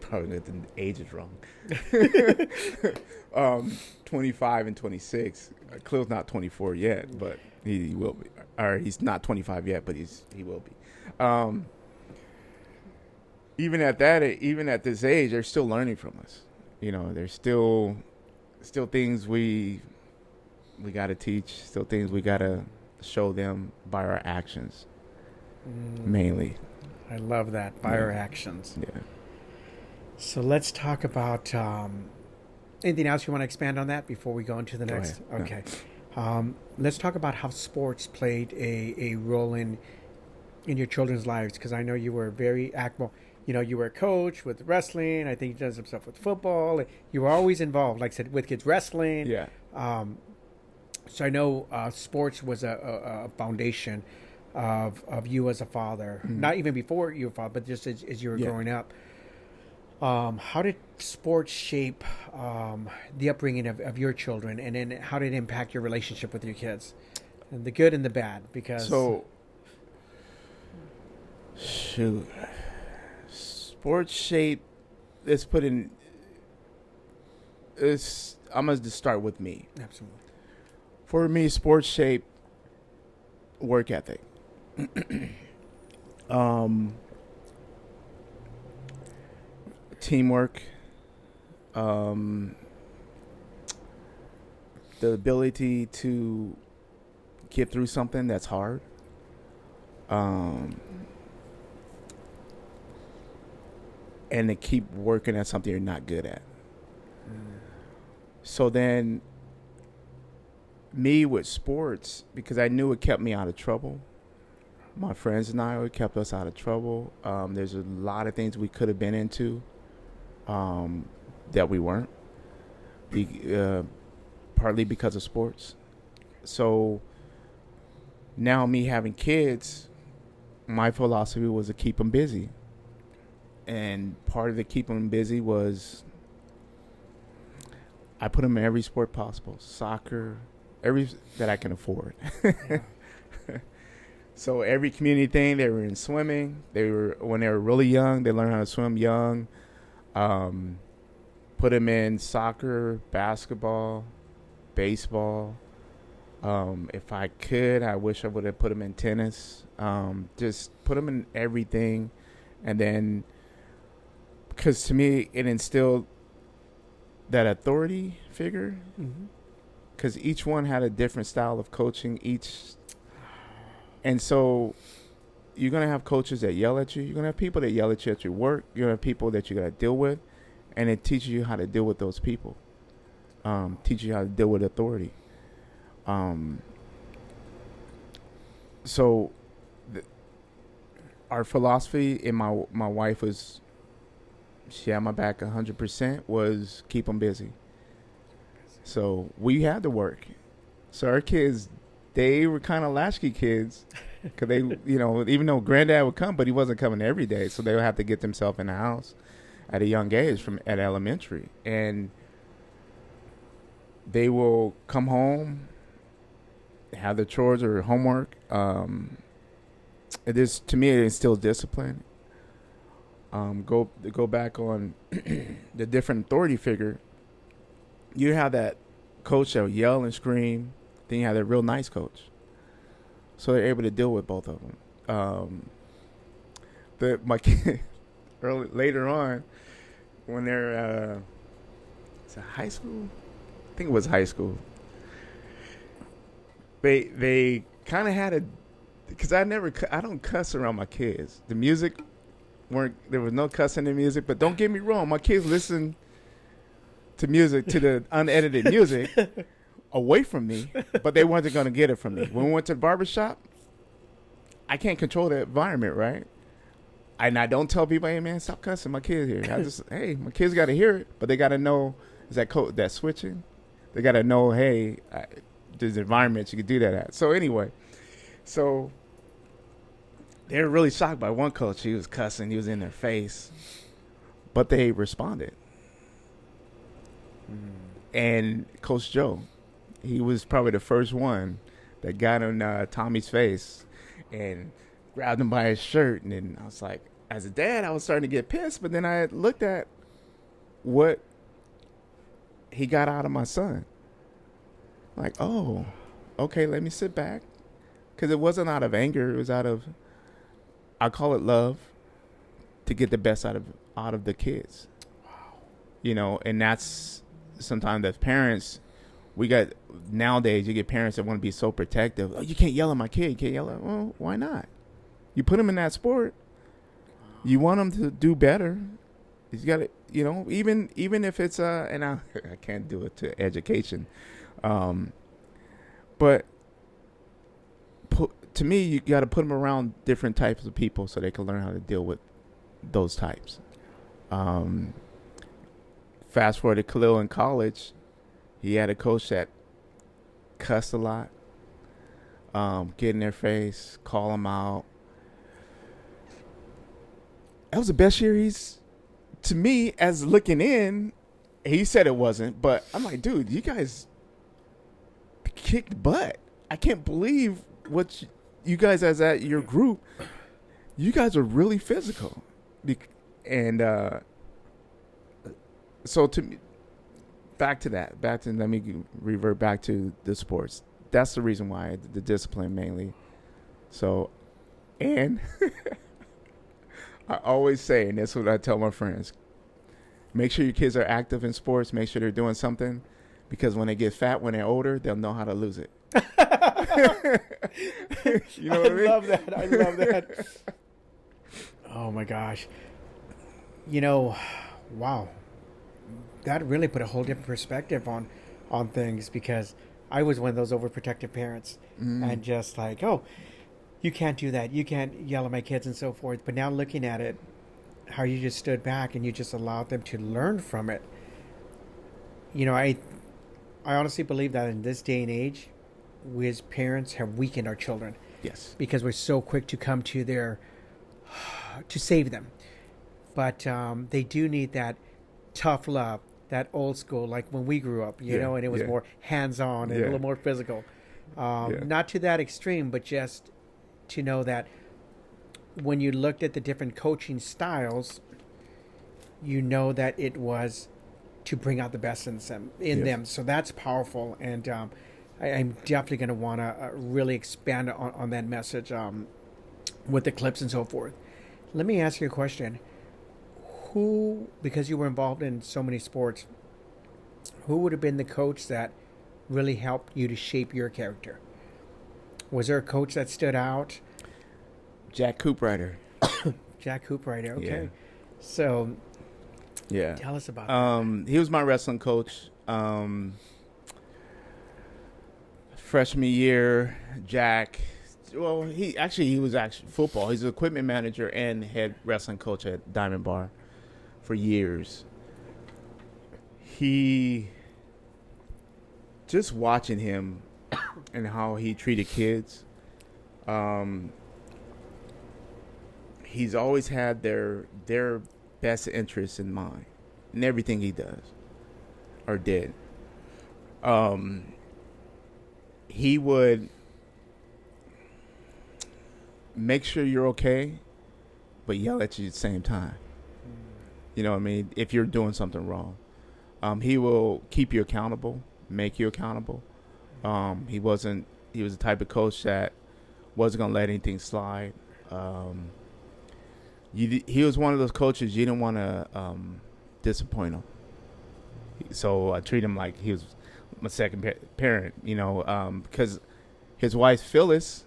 probably the age is wrong. 25 and 26. Khalil's not 24 yet, but he will be. Or he's not 25 yet, but he will be. Even at this age, they're still learning from us. There's still things we got to teach. Still things we got to show them by our actions, mainly. I love that, by our actions. Yeah. So let's talk about anything else you want to expand on that before we go into the next? Ahead. Okay. Let's talk about how sports played a role in your children's lives, because I know you were very active. You were a coach with wrestling. I think you did some stuff with football. You were always involved, like I said, with kids wrestling. Yeah. So I know sports was a foundation of you as a father. Mm-hmm. Not even before you were a father, but just as you were growing up. How did sports shape the upbringing of your children, and then how did it impact your relationship with your kids, and the good and the bad? Because sports shape. Let's put in. I'm gonna just start with me. Absolutely. For me, sports shape work ethic. Teamwork, the ability to get through something that's hard, and to keep working at something you're not good at. So then, me with sports, because I knew it kept me out of trouble. My friends and I, it kept us out of trouble. There's a lot of things we could have been into that we weren't, partly because of sports. So now me having kids, my philosophy was to keep them busy. And part of the keep them busy was I put them in every sport possible. Soccer, every that I can afford. So every community thing, they were in swimming. When they were really young, they learned how to swim young. Put them in soccer, basketball, baseball. If I could, I wish I would have put them in tennis. Just put them in everything. And then, because to me, it instilled that authority figure. Because each one had a different style of coaching. And so you're going to have coaches that yell at you. You're going to have people that yell at you at your work. You're going to have people that you got to deal with. And it teaches you how to deal with those people. Teaches you how to deal with authority. So our philosophy, and my wife was, she had my back 100%, was keep them busy. So we had to work. So our kids, they were kind of latchkey kids, because they, even though granddad would come, but he wasn't coming every day. So they would have to get themselves in the house at a young age at elementary. And they will come home, have their chores or homework. It is, to me, it instills discipline. Go back on the different authority figure. You have that coach that will yell and scream. Then you have that real nice coach. So they're able to deal with both of them. My kid, later on, when they're is it high school? I think it was high school. They kind of had because I don't cuss around my kids. The music there was no cussing in music, but don't get me wrong, my kids listen to music, to the unedited music away from me, but they weren't going to get it from me. When we went to the barbershop, I can't control the environment, right? And I don't tell people, hey man, stop cussing my kid here. I just, hey, my kids got to hear it, but they got to know is that switching. They got to know, hey, there's environments you could do that at. So anyway, so they were really shocked by one coach. He was cussing, he was in their face, but they responded. And Coach Joe, he was probably the first one that got in Tommy's face and grabbed him by his shirt. And then I was like, as a dad, I was starting to get pissed. But then I looked at what he got out of my son. Like, oh, okay, let me sit back. Because it wasn't out of anger. It was out of, I call it love, to get the best out of the kids. Wow. You know, and that's sometimes as parents, nowadays you get parents that want to be so protective. Oh, you can't yell at my kid. You can't yell at, well, why not? You put him in that sport. You want him to do better. He's got to, you know, even if it's and I can't do it to education, but to me, you got to put them around different types of people so they can learn how to deal with those types. Fast forward to Khalil in college, he had a coach that cussed a lot, get in their face, call them out. That was the best year to me, as looking in, he said it wasn't, but I'm like, dude, you guys kicked butt. I can't believe what you guys as at your group, you guys are really physical. And so to me, let me revert back to the sports. That's the reason why, the discipline mainly. So, and I always say, and that's what I tell my friends, make sure your kids are active in sports, make sure they're doing something, because when they get fat, when they're older, they'll know how to lose it. You know what I mean? Love that. I love that. Oh my gosh. You know, wow. That really put a whole different perspective on things, because I was one of those overprotective parents and just like, oh, you can't do that. You can't yell at my kids and so forth. But now looking at it, how you just stood back and you just allowed them to learn from it. You know, I honestly believe that in this day and age, we as parents have weakened our children. Yes. Because we're so quick to come to to save them. But they do need that tough love, that old school, like when we grew up, you know, and it was more hands-on and a little more physical. Not to that extreme, but just to know that when you looked at the different coaching styles, you know that it was to bring out the best in them. So that's powerful. And I'm definitely going to want to really expand on that message with the clips and so forth. Let me ask you a question. Who, because you were involved in so many sports, who would have been the coach that really helped you to shape your character? Was there a coach that stood out? Jack Cooprider. Jack Cooprider, okay. Yeah. So, yeah, tell us about that. He was my wrestling coach. Freshman year, Jack. Well, he was actually football. He's an equipment manager and head wrestling coach at Diamond Bar for years. Just watching him and how he treated kids, he's always had their best interests in mind in everything he does or did. He would make sure you're okay, but yell at you at the same time. You know what I mean? If you're doing something wrong. He will keep you accountable, make you accountable. He was the type of coach that wasn't going to let anything slide. He was one of those coaches you didn't want to disappoint him. So I treat him like he was my second parent, you know, because his wife, Phyllis,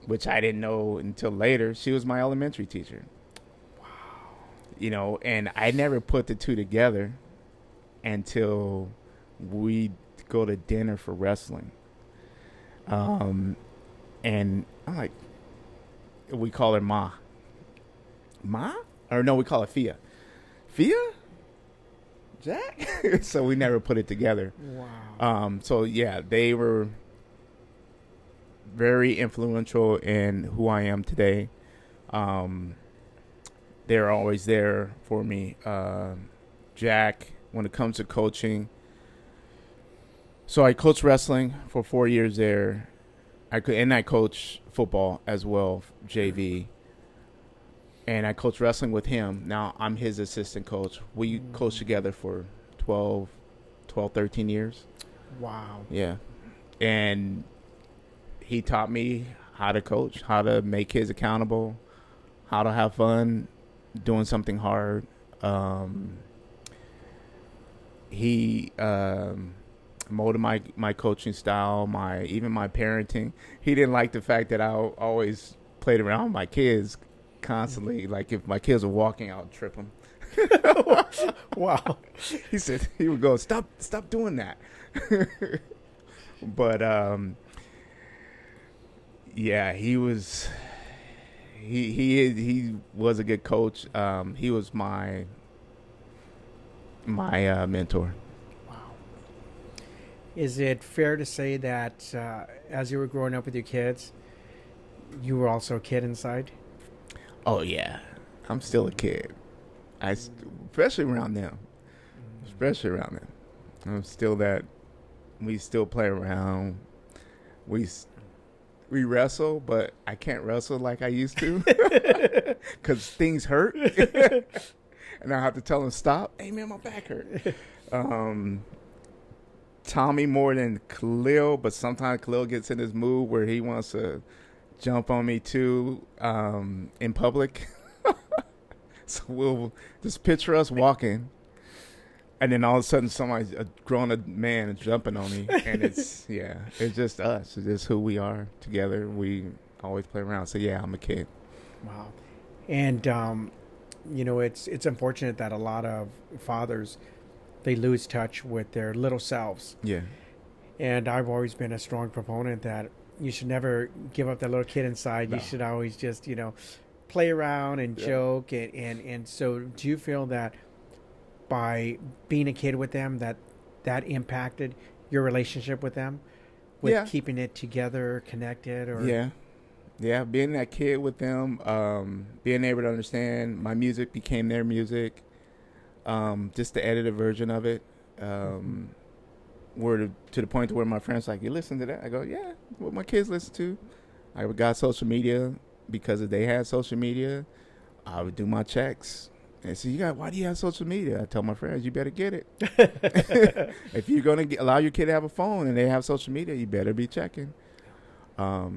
which I didn't know until later, she was my elementary teacher. Wow. You know, and I never put the two together until we go to dinner for wrestling. And I'm like, we call her Ma. Ma? Or no, we call it Fia. Fia? Jack? So we never put it together. Wow. So yeah, they were very influential in who I am today. They're always there for me. Jack, when it comes to coaching, so I coached wrestling for 4 years there. I coach football as well, JV. And I coach wrestling with him. Now I'm his assistant coach. We coached together for 13 years. Wow. Yeah. And he taught me how to coach, how to make kids accountable, how to have fun doing something hard. He molded my coaching style, even my parenting. He didn't like the fact that I always played around with my kids constantly. Like if my kids were walking, I would trip them. Wow. He would go, stop doing that. But yeah, he was a good coach. He was my mentor. Wow. Is it fair to say that as you were growing up with your kids, you were also a kid inside? Oh yeah, I'm still a kid. Especially around them. I'm still that. We still play around. We wrestle, but I can't wrestle like I used to because things hurt, and I have to tell them stop. Hey man, my back hurt. Tommy more than Khalil, but sometimes Khalil gets in this mood where he wants to jump on me too in public. So we'll just picture us walking, and then all of a sudden a grown man is jumping on me, and it's just us. It's just who we are together. We always play around. So yeah, I'm a kid. Wow. And it's unfortunate that a lot of fathers, they lose touch with their little selves. Yeah. And I've always been a strong proponent that you should never give up that little kid inside. No. You should always just, play around and joke. And so do you feel that by being a kid with them, that impacted your relationship with them? With keeping it together, connected? Or Yeah, being that kid with them, being able to understand my music became their music, just the edited version of it. Were to the point to where my friends like, you listen to that? I go, yeah, what my kids listen to. I got social media because if they had social media, I would do my checks. And so why do you have social media? I tell my friends, you better get it. If you're going to allow your kid to have a phone and they have social media, you better be checking. I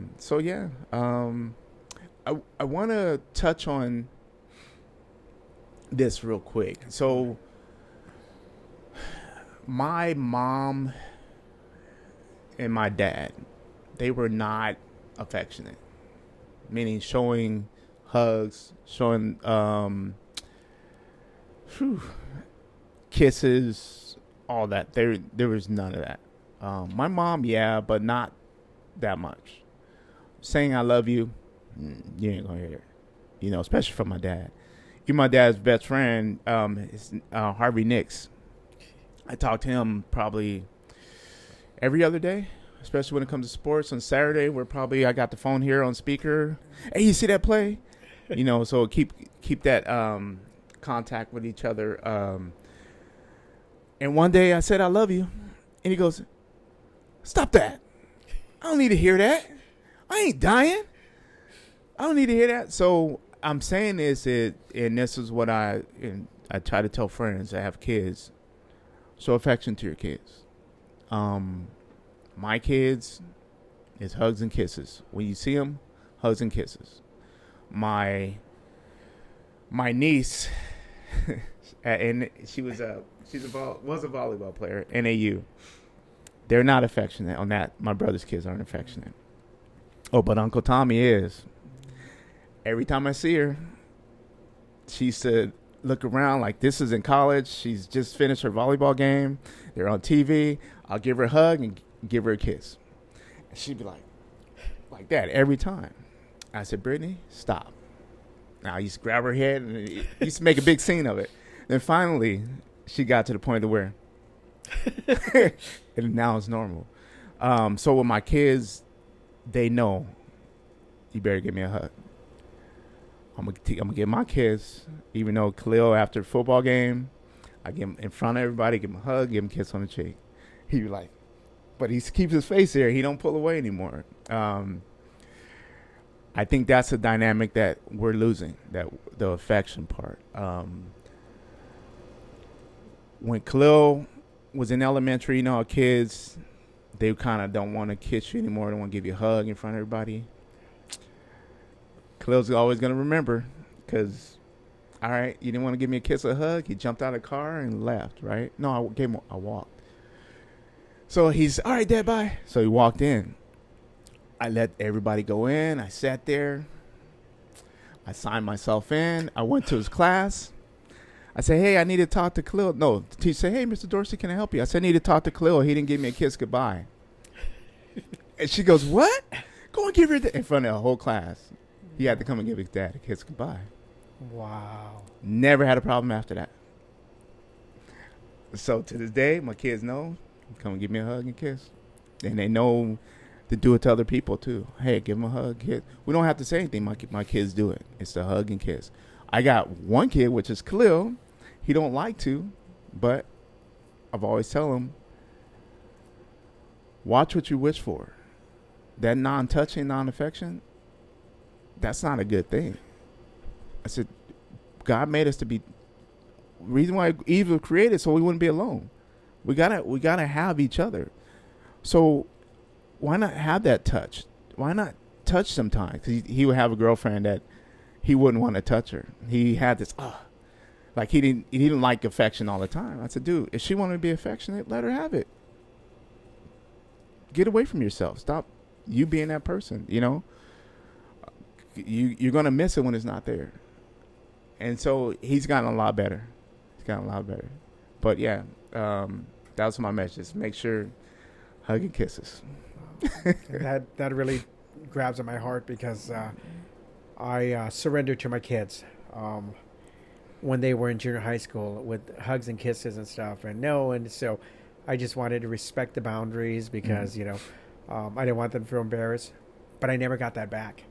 want to touch on this real quick. So my mom and my dad, they were not affectionate, meaning showing hugs, showing kisses, all that. There was none of that. My mom, yeah, but not that much. Saying I love you, you ain't gonna hear it. Especially from my dad. Even my dad's best friend, is Harvey Nicks. I talk to him probably every other day, especially when it comes to sports. On Saturday, I got the phone here on speaker. Hey, you see that play? So keep that contact with each other. And one day I said I love you, and he goes, "Stop that! I don't need to hear that. I ain't dying. I don't need to hear that." So I'm saying this, and this is what I try to tell friends that have kids. Show affection to your kids. My kids is hugs and kisses. When you see them, hugs and kisses. My niece, and she was a volleyball player, NAU. They're not affectionate on that. My brother's kids aren't affectionate. Oh, but Uncle Tommy is. Every time I see her, she used to look around like this is in college. She's just finished her volleyball game. They're on TV. I'll give her a hug and give her a kiss. And she'd be like that every time. I said, Brittany, stop. I used to grab her head and used to make a big scene of it. Then finally, she got to the point of where, and now it's normal. So with my kids, they know, you better give me a hug. I'm gonna give my kids, even though Khalil after the football game, I give him in front of everybody, give him a hug, give him a kiss on the cheek. He be like, but he keeps his face there. He don't pull away anymore. I think that's a dynamic that we're losing, that the affection part. When Khalil was in elementary, you know, our kids, they kind of don't want to kiss you anymore. They don't want to give you a hug in front of everybody. Khalil's always going to remember because, all right, you didn't want to give me a kiss or a hug. He jumped out of the car and left, right? No, I walked. So he's, all right, Dad, bye. So he walked in. I let everybody go in. I sat there. I signed myself in. I went to his class. I said, hey, I need to talk to Khalil. No, the teacher said, hey, Mr. Dorsey, can I help you? I said, I need to talk to Khalil. He didn't give me a kiss goodbye. And she goes, what? Go and give her in front of the whole class. He had to come and give his dad a kiss goodbye. Wow. Never had a problem after that. So to this day, my kids know, come and give me a hug and kiss. And they know to do it to other people too. Hey, give them a hug, kiss. We don't have to say anything. My kids do it. It's the hug and kiss. I got one kid, which is Khalil. He don't like to, but I've always tell him, watch what you wish for. That non-touching, non-affection, that's not a good thing. I said, God made us to be. Reason why Eve was created so we wouldn't be alone. We gotta have each other. So why not have that touch? Why not touch sometimes? 'Cause he would have a girlfriend that he wouldn't want to touch her. He had this like he didn't like affection all the time. I said, dude, if she wanted to be affectionate, let her have it. Get away from yourself. Stop you being that person. You know, you're gonna miss it when it's not there. And so he's gotten a lot better. But yeah, that was my message. Make sure hug and kisses. that really grabs at my heart because I surrendered to my kids when they were in junior high school with hugs and kisses and stuff. And so I just wanted to respect the boundaries because, I didn't want them to feel embarrassed. But I never got that back.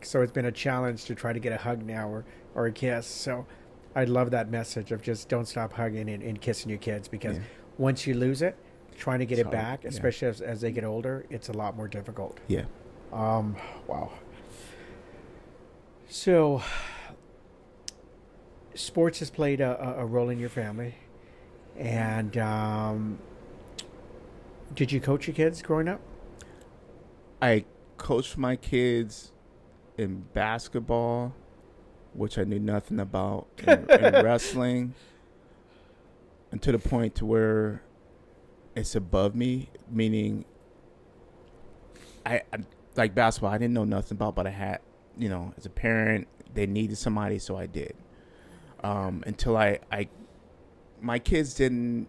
So it's been a challenge to try to get a hug now or a kiss. So I love that message of just don't stop hugging and kissing your kids because once you lose it, trying to get it back, especially as they get older, it's a lot more difficult. Yeah. Wow. So sports has played a role in your family. And did you coach your kids growing up? I coached my kids in basketball, which I knew nothing about, in wrestling, and to the point to where it's above me, meaning I like basketball, I didn't know nothing about, but I had, as a parent, they needed somebody, so I did. Until my kids didn't.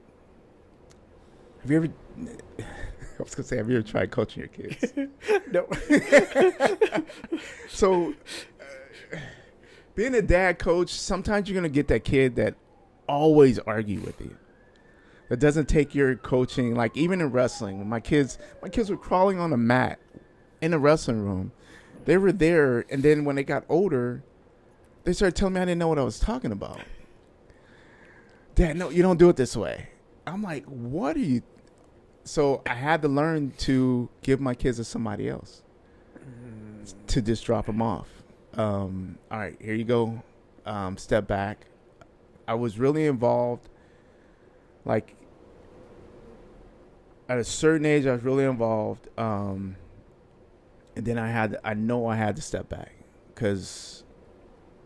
Have you ever? I was gonna say, have you ever tried coaching your kids? No. So, being a dad coach, sometimes you're gonna get that kid that always argue with you, that doesn't take your coaching. Like even in wrestling, when my kids were crawling on a mat in the wrestling room. They were there, and then when they got older, they started telling me I didn't know what I was talking about. Dad, no, you don't do it this way. I'm like, what are you? So I had to learn to give my kids to somebody else, to just drop them off. All right, here you go. Step back. I was really involved. Like at a certain age, I was really involved. And then I know I had to step back because,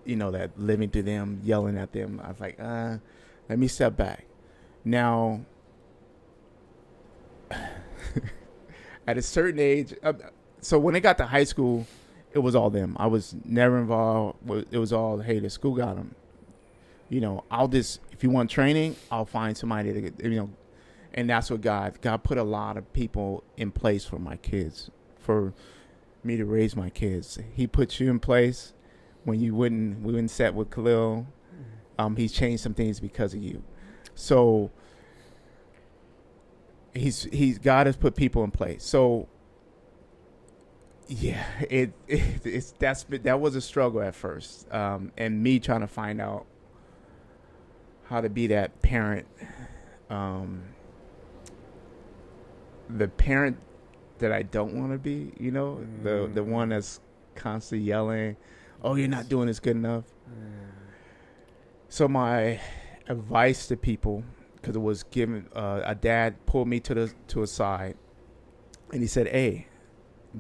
that living through them, yelling at them, I was like, let me step back. Now, at a certain age, so when it got to high school, it was all them. I was never involved. It was all, hey, the school got them. I'll just, if you want training, I'll find somebody to get, and that's what God put a lot of people in place for my kids, for me to raise my kids. He puts you in place when we wouldn't set with Khalil, he's changed some things because of you. So God has put people in place. So yeah, that was a struggle at first, and me trying to find out how to be that parent, the parent that I don't want to be. The one that's constantly yelling, "Oh, you're not doing this good enough." So my advice to people, because it was given, a dad pulled me to a side, and he said, "Hey,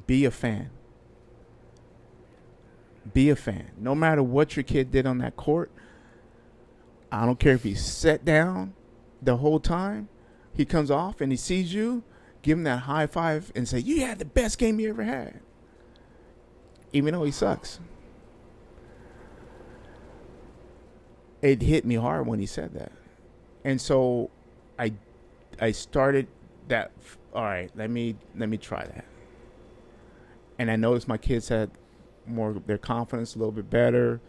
be a fan. Be a fan. No matter what your kid did on that court, I don't care if he sat down the whole time. He comes off and he sees you, give him that high five and say, you had the best game you ever had. Even though he sucks." It hit me hard when he said that. And so I started that, all right, let me try that. And I noticed my kids had their confidence a little bit better.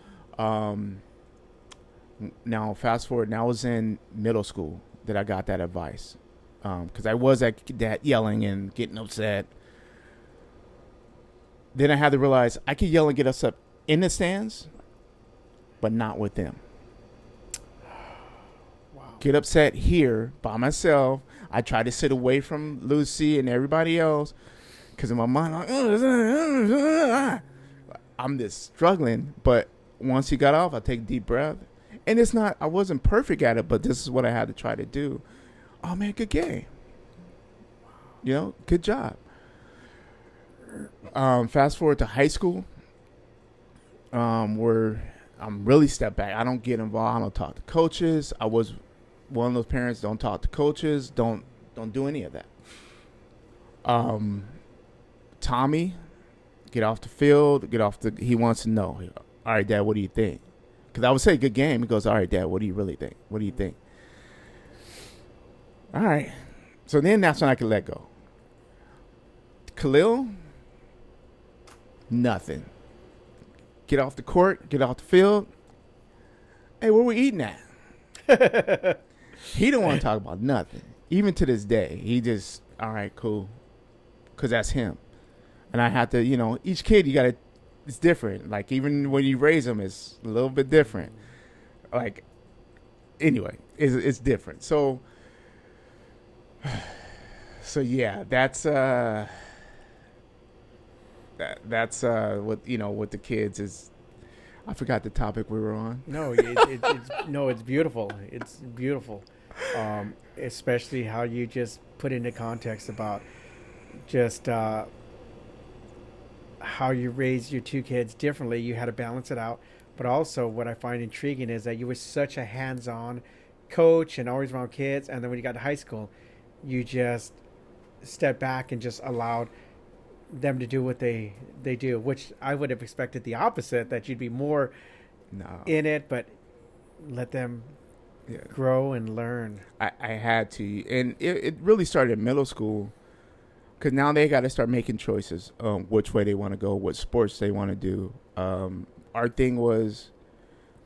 Now, fast forward, now I was in middle school that I got that advice. Because I was at that yelling and getting upset. Then I had to realize I could yell and get upset in the stands, but not with them. Wow. Get upset here by myself. I try to sit away from Lucy and everybody else. Because in my mind, I'm just struggling. But once he got off, I take a deep breath. And I wasn't perfect at it, but this is what I had to try to do. Oh, man, good game. Good job. Fast forward to high school, where I'm really stepped back. I don't get involved. I don't talk to coaches. I was one of those parents, don't talk to coaches. Don't do any of that. Tommy, get off the field, he wants to know, all right, Dad, what do you think? Because I would say good game. He goes, all right, Dad, what do you really think? What do you think? All right. So then that's when I could let go. Khalil, nothing. Get off the court, get off the field. Hey, where we eating at? He don't want to talk about nothing. Even to this day, he just, all right, cool. Because that's him. And I have to, each kid, it's different. Like, even when you raise them, it's a little bit different. Like, anyway, it's different. So yeah, that's what the kids is. I forgot the topic we were on. No, it's beautiful. It's beautiful, especially how you just put into context about just how you raised your two kids differently. You had to balance it out. But also what I find intriguing is that you were such a hands-on coach and always around kids. And then when you got to high school, you just stepped back and just allowed them to do what they do, which I would have expected the opposite, that you'd be more in it, but let them grow and learn. I had to. And it really started in middle school. Because now they got to start making choices which way they want to go, what sports they want to do. Our thing was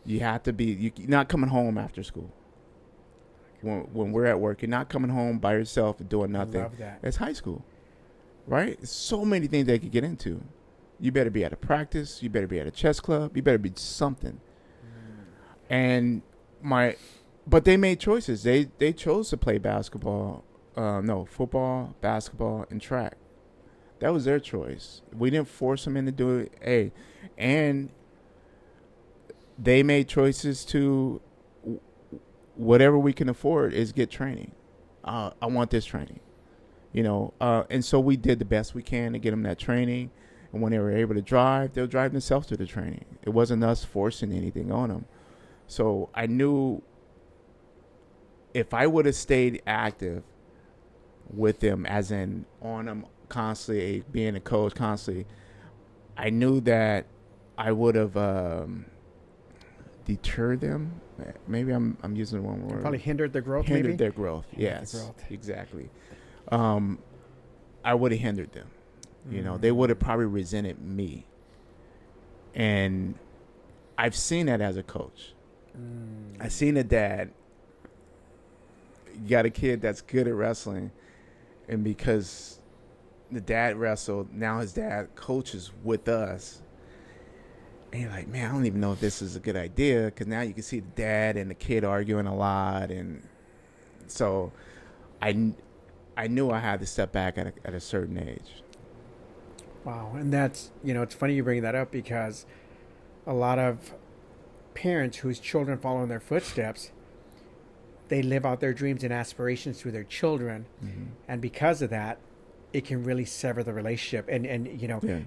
you have to be – you're not coming home after school. When we're at work, you're not coming home by yourself and doing nothing. I love that. It's high school, right? So many things they could get into. You better be at a practice. You better be at a chess club. You better be something. But they made choices. They chose to play basketball. Football, basketball, and track. That was their choice. We didn't force them into doing it. And they made choices to whatever we can afford is get training. I want this training, and so we did the best we can to get them that training. And when they were able to drive, they'll drive themselves to the training. It wasn't us forcing anything on them. So I knew if I would have stayed active with them, as in on them constantly, being a coach constantly, I knew that I would have deterred them. Maybe I'm using the wrong word. Probably hindered their growth. Hindered their growth. Yes, exactly. I would have hindered them. They would have probably resented me. And I've seen that as a coach. I seen a dad. You got a kid that's good at wrestling, and because the dad wrestled, now his dad coaches with us. And you're like, man, I don't even know if this is a good idea, because now you can see the dad and the kid arguing a lot, and so I knew I had to step back at a certain age. Wow, and that's, it's funny you bring that up, because a lot of parents whose children follow in their footsteps, they live out their dreams and aspirations through their children, and because of that, it can really sever the relationship. And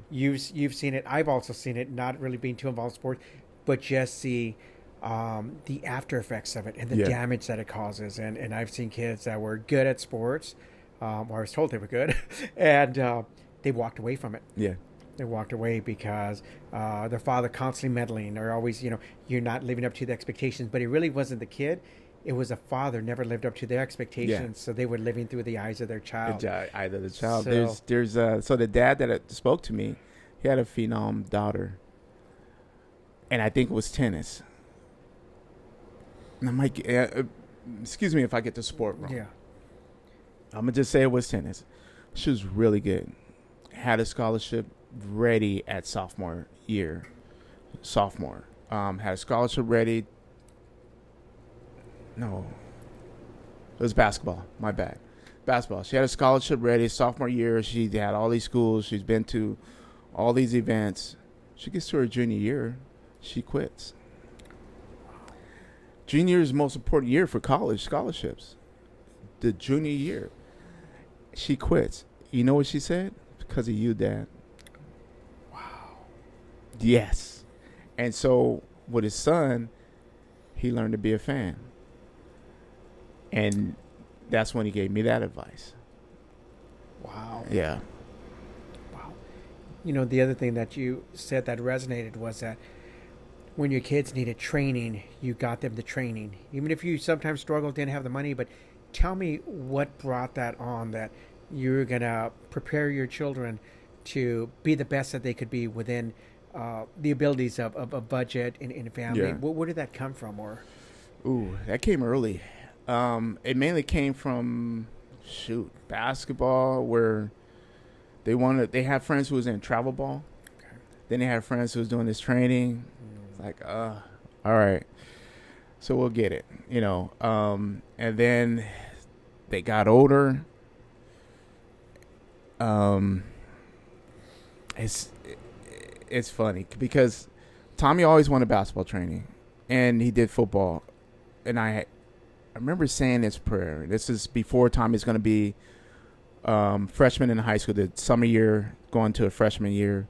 you've seen it. I've also seen it. Not really being too involved in sports, but just the after effects of it and the damage that it causes. And I've seen kids that were good at sports, or I was told they were good, and they walked away from it. Yeah. They walked away because their father constantly meddling, or always, you're not living up to the expectations. But it really wasn't the kid. It was a father never lived up to their expectations, so they were living through the eyes of their child. Either the child. So, so the dad that spoke to me, he had a phenom daughter, and I think it was tennis. And I'm like, excuse me if I get the sport wrong. yeah. I'm gonna just say it was tennis. She was really good. Had a scholarship ready at sophomore year. Had a scholarship ready. No, it was basketball. My bad. Basketball. She had a scholarship ready sophomore year. She had all these schools. She's been to all these events. She gets to her junior year. She quits. Junior year is the most important year for college scholarships. The junior year. She quits. You know what she said? Because of you, Dad. Wow. Yes. And so with his son, he learned to be a fan. And that's when he gave me that advice. Wow. Yeah. Wow. The other thing that you said that resonated was that when your kids needed training, you got them the training. Even if you sometimes struggled, didn't have the money, but tell me what brought that on, that you're going to prepare your children to be the best that they could be within the abilities of a budget in a family. Yeah. Where did that come from? Or That came early. It mainly came from basketball, where they had friends who was in travel ball. okay. Then they had friends who was doing this training. It's like, all right, so we'll get it, and then they got older. It's funny because Tommy always wanted basketball training, and he did football, and I remember saying this prayer. This is before Tommy's going to be freshman in high school, the summer year, going to a freshman year.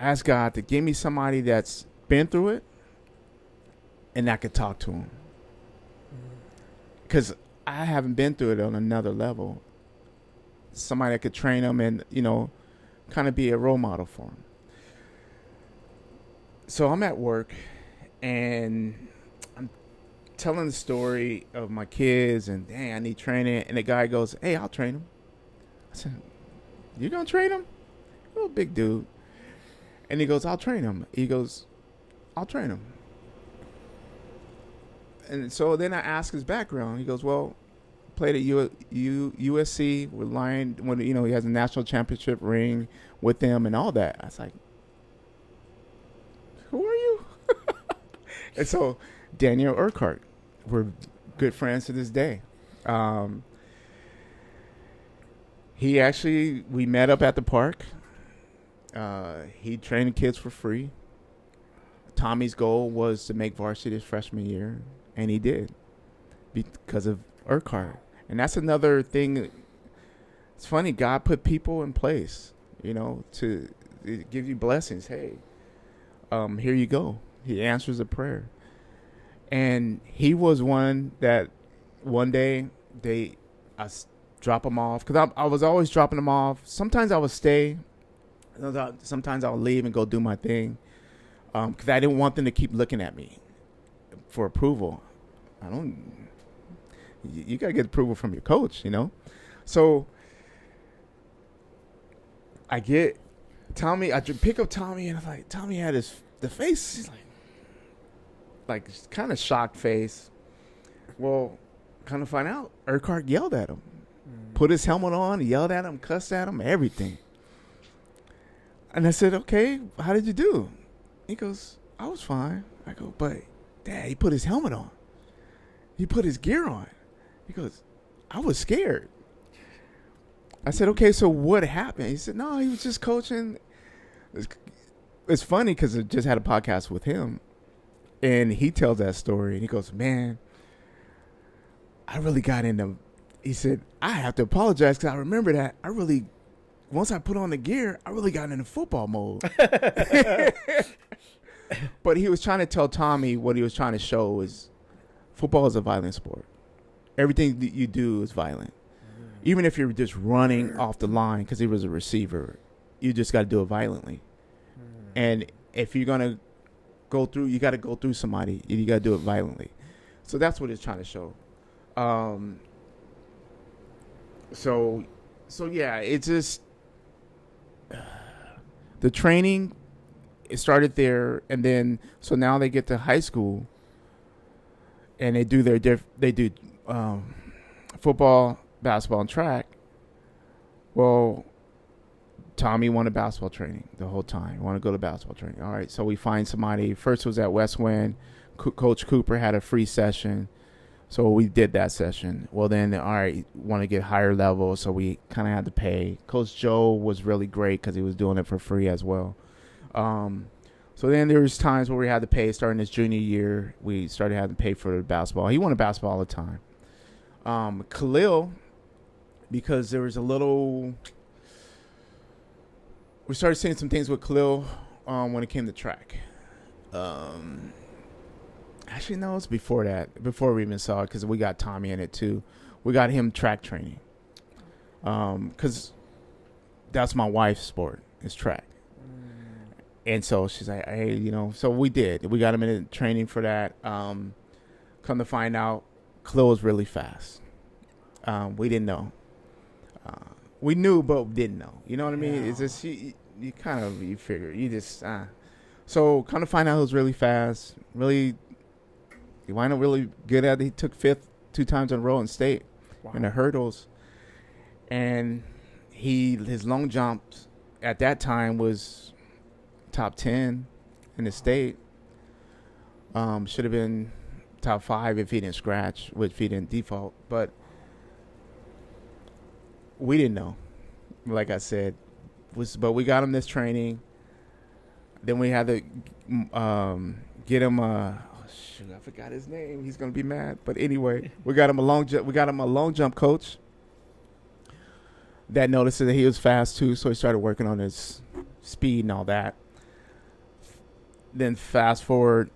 Ask God to give me somebody that's been through it and I could talk to him. Because I haven't been through it on another level. Somebody that could train him and, kind of be a role model for him. So I'm at work and I'm telling the story of my kids and, dang, I need training. And the guy goes, hey, I'll train him. I said, you going to train him? You're a big dude. And he goes, I'll train him. He goes, I'll train him. And so then I asked his background. He goes, well, played at USC with Lion when he has a national championship ring with them and all that. I was like, who are you? And so Daniel Urquhart, we're good friends to this day. We met up at the park. He trained kids for free. Tommy's goal was to make varsity his freshman year, and he did because of Urquhart. And that's another thing. It's funny, God put people in place, to give you blessings. Hey, here you go. He answers a prayer. And he was one that one day I drop him off, because I was always dropping him off. Sometimes I would stay. Sometimes I'll leave and go do my thing, because I didn't want them to keep looking at me for approval. You got to get approval from your coach, So I get Tommy, I pick up Tommy, and I'm like, Tommy had his the face is like kind of shocked face. Well, kind of find out, Urquhart yelled at him, put his helmet on, yelled at him, cussed at him, everything. And I said, okay, how did you do? He goes, I was fine. I go, but Dad, he put his helmet on. He put his gear on. He goes, I was scared. I said, okay, so what happened? He said, no, he was just coaching. It's funny because I just had a podcast with him, and he tells that story, and he goes, man, I really got into, he said, I have to apologize because I remember that once I put on the gear, I really got into football mode. But he was trying to tell Tommy what he was trying to show is football is a violent sport. Everything that you do is violent. Even if you're just running off the line because he was a receiver, you just got to do it violently. And if you're going to go through, you got to go through somebody. You got to do it violently. So that's what he's trying to show. So yeah, it's just the training. It started there, and then so now they get to high school, and they do football, basketball, and track. Well, Tommy wanted basketball training the whole time. He wanted to go to basketball training. All right, so we find somebody. First was at West Wind. Coach Cooper had a free session, so we did that session. Well, then, all right, want to get higher level, so we kind of had to pay. Coach Joe was really great because he was doing it for free as well. So then there was times where we had to pay. Starting his junior year, we started having to pay for the basketball. He wanted basketball all the time. Khalil, because there was a little, we started seeing some things with Khalil when it came to track. Actually, no, it's before that. Before we even saw it, because we got Tommy in it too. We got him track training. Because that's my wife's sport, is track. And so she's like, hey, so we did. We got him in training for that. Come to find out, Khalil was really fast. We didn't know. We knew, but didn't know. You know what I mean? It's just, you figure. You just, So come to find out he was really fast. Really, he wound up really good at it. He took fifth 2 times in a row in state in the hurdles. And his long jumps at that time was top 10 in the state. Should have been top 5 if he didn't scratch, if he didn't default. But we didn't know, like I said. But we got him this training. Then we had to get him I forgot his name. He's gonna be mad. But anyway, we got him a long jump coach that noticed that he was fast too, so he started working on his speed and all that. Then fast forward,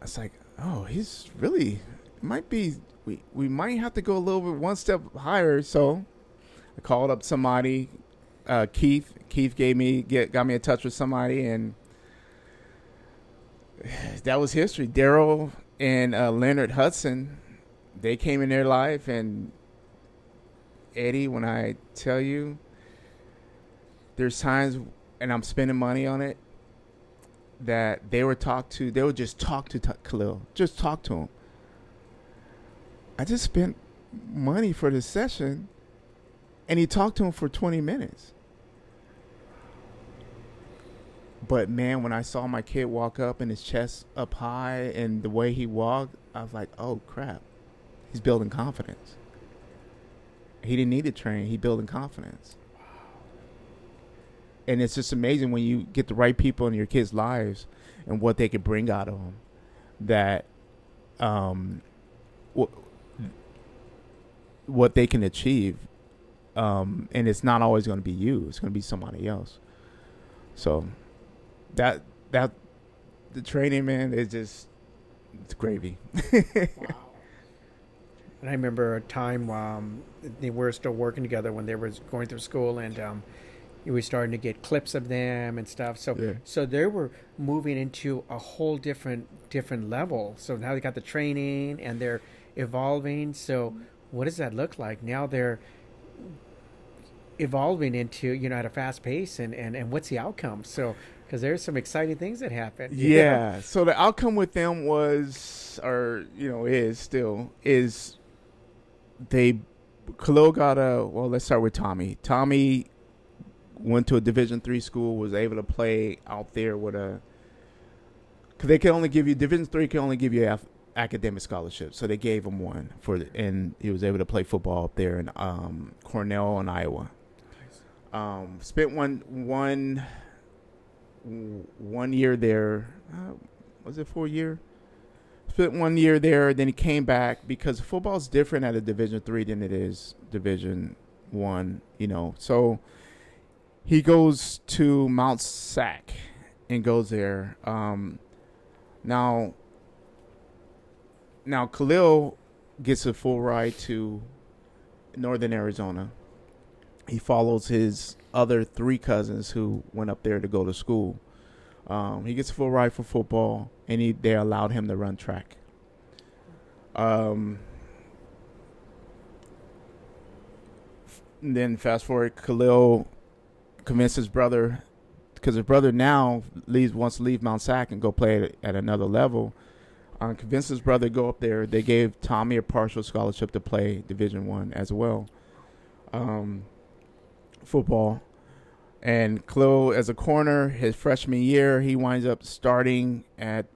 I was like, oh, he's really might be. We might have to go a little bit one step higher. So I called up somebody, Keith. Keith got me in touch with somebody, and that was history. Daryl and Leonard Hudson, they came in their life, and Eddie, when I tell you, there's times, and I'm spending money on it, that they would just talk to Khalil. Just talk to him. I just spent money for this session, and he talked to him for 20 minutes. But, man, when I saw my kid walk up and his chest up high and the way he walked, I was like, oh, crap. He's building confidence. He didn't need to train. He's building confidence. And it's just amazing when you get the right people in your kids' lives and what they can bring out of them. That what they can achieve. And it's not always going to be you. It's going to be somebody else. So that the training, man, is just, it's gravy. Wow. And I remember a time they were still working together when they were going through school, and we were starting to get clips of them and stuff. So they were moving into a whole different level. So now they got the training and they're evolving. So what does that look like? Now they're evolving into, at a fast pace, and what's the outcome? So Because there's some exciting things that happen. Yeah. So the outcome with them was, or is they Khalil got let's start with Tommy. Tommy went to a Division III school, was able to play out there with because they can only give you Division III can only give you academic scholarship, so they gave him one and he was able to play football up there in Cornell in Iowa. Spent one year there. Was it 4 year? Spent 1 year there. Then he came back because football's different at a Division III than it is Division I. So he goes to Mount Sac and goes there. Now Khalil gets a full ride to Northern Arizona. He follows his other 3 cousins who went up there to go to school. He gets a full ride for football, and they allowed him to run track. Then fast forward, Khalil convinced his brother, because his brother now wants to leave Mount Sac and go play at another level. Convinced his brother to go up there. They gave Tommy a partial scholarship to play Division I as well. Football. And Khalil, as a corner, his freshman year, he winds up starting at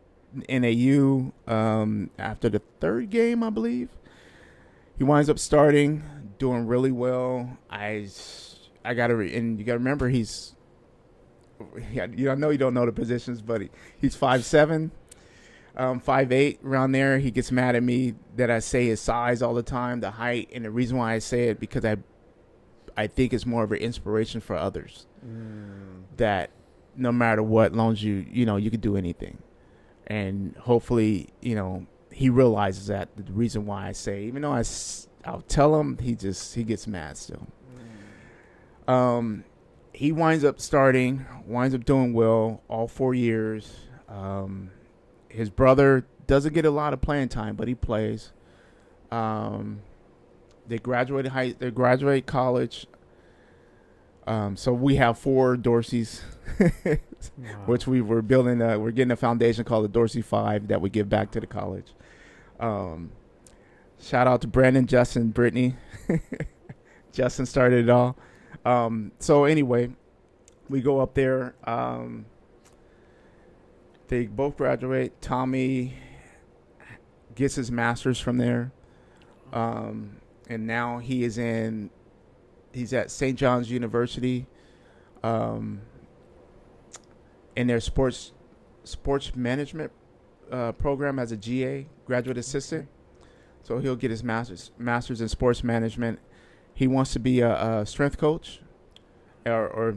NAU after the 3rd game, I believe. He winds up starting, doing really well. And you got to remember, I know you don't know the positions, but he's 5'7", 5'8", around there. He gets mad at me that I say his size all the time, the height, and the reason why I say it because I think it's more of an inspiration for others. That no matter what, long as you could do anything. And hopefully, he realizes that the reason why I say, even though I'll tell him, he gets mad still. He winds up doing well all 4 years. His brother doesn't get a lot of playing time, but he plays. They graduate college. So we have 4 Dorseys, which we were building. We're getting a foundation called the Dorsey 5 that we give back to the college. Shout out to Brandon, Justin, Brittany. Justin started it all. So anyway, we go up there. They both graduate. Tommy gets his master's from there. And now he's at St. John's University in their sports management program as a GA, graduate assistant. So he'll get his master's in sports management. He wants to be a strength coach or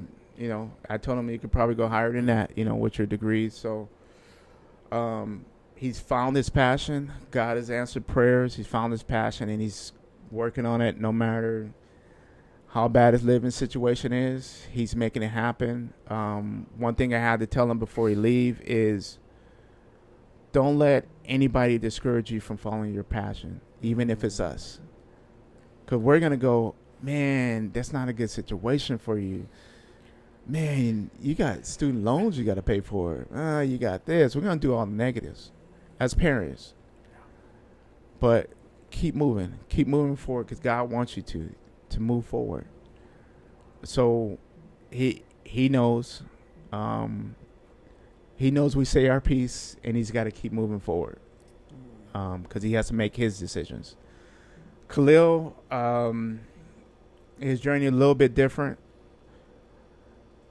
I told him you could probably go higher than that, with your degrees. So he's found his passion. God has answered prayers. He's found his passion, and he's working on it no matter how bad his living situation is. He's making it happen. One thing I had to tell him before he leave is don't let anybody discourage you from following your passion, even if it's us. Because we're going to go, man, that's not a good situation for you. Man, you got student loans you got to pay for. You got this. We're going to do all the negatives as parents. But keep moving forward, because God wants you to move forward. So he knows we say our piece, and he's got to keep moving forward because he has to make his decisions. Khalil, his journey a little bit different.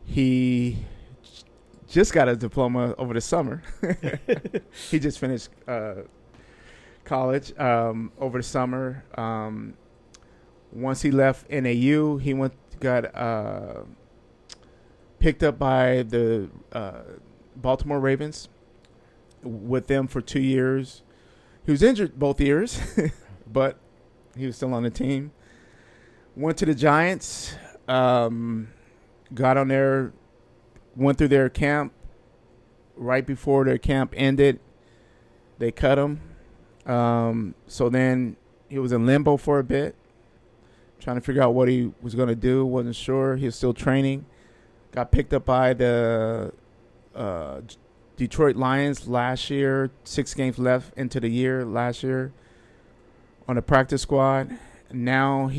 He just got a diploma over the summer. He just finished college over the summer. Once he left NAU, he got picked up by the Baltimore Ravens, with them for 2 years. He was injured both years, but he was still on the team. Went to the Giants, got on there, went through their camp. Right before their camp ended, they cut him. So then he was in limbo for a bit, trying to figure out what he was going to do. Wasn't sure. He was still training. Got picked up by the Detroit Lions last year. 6 games left into the year last year on the practice squad. Now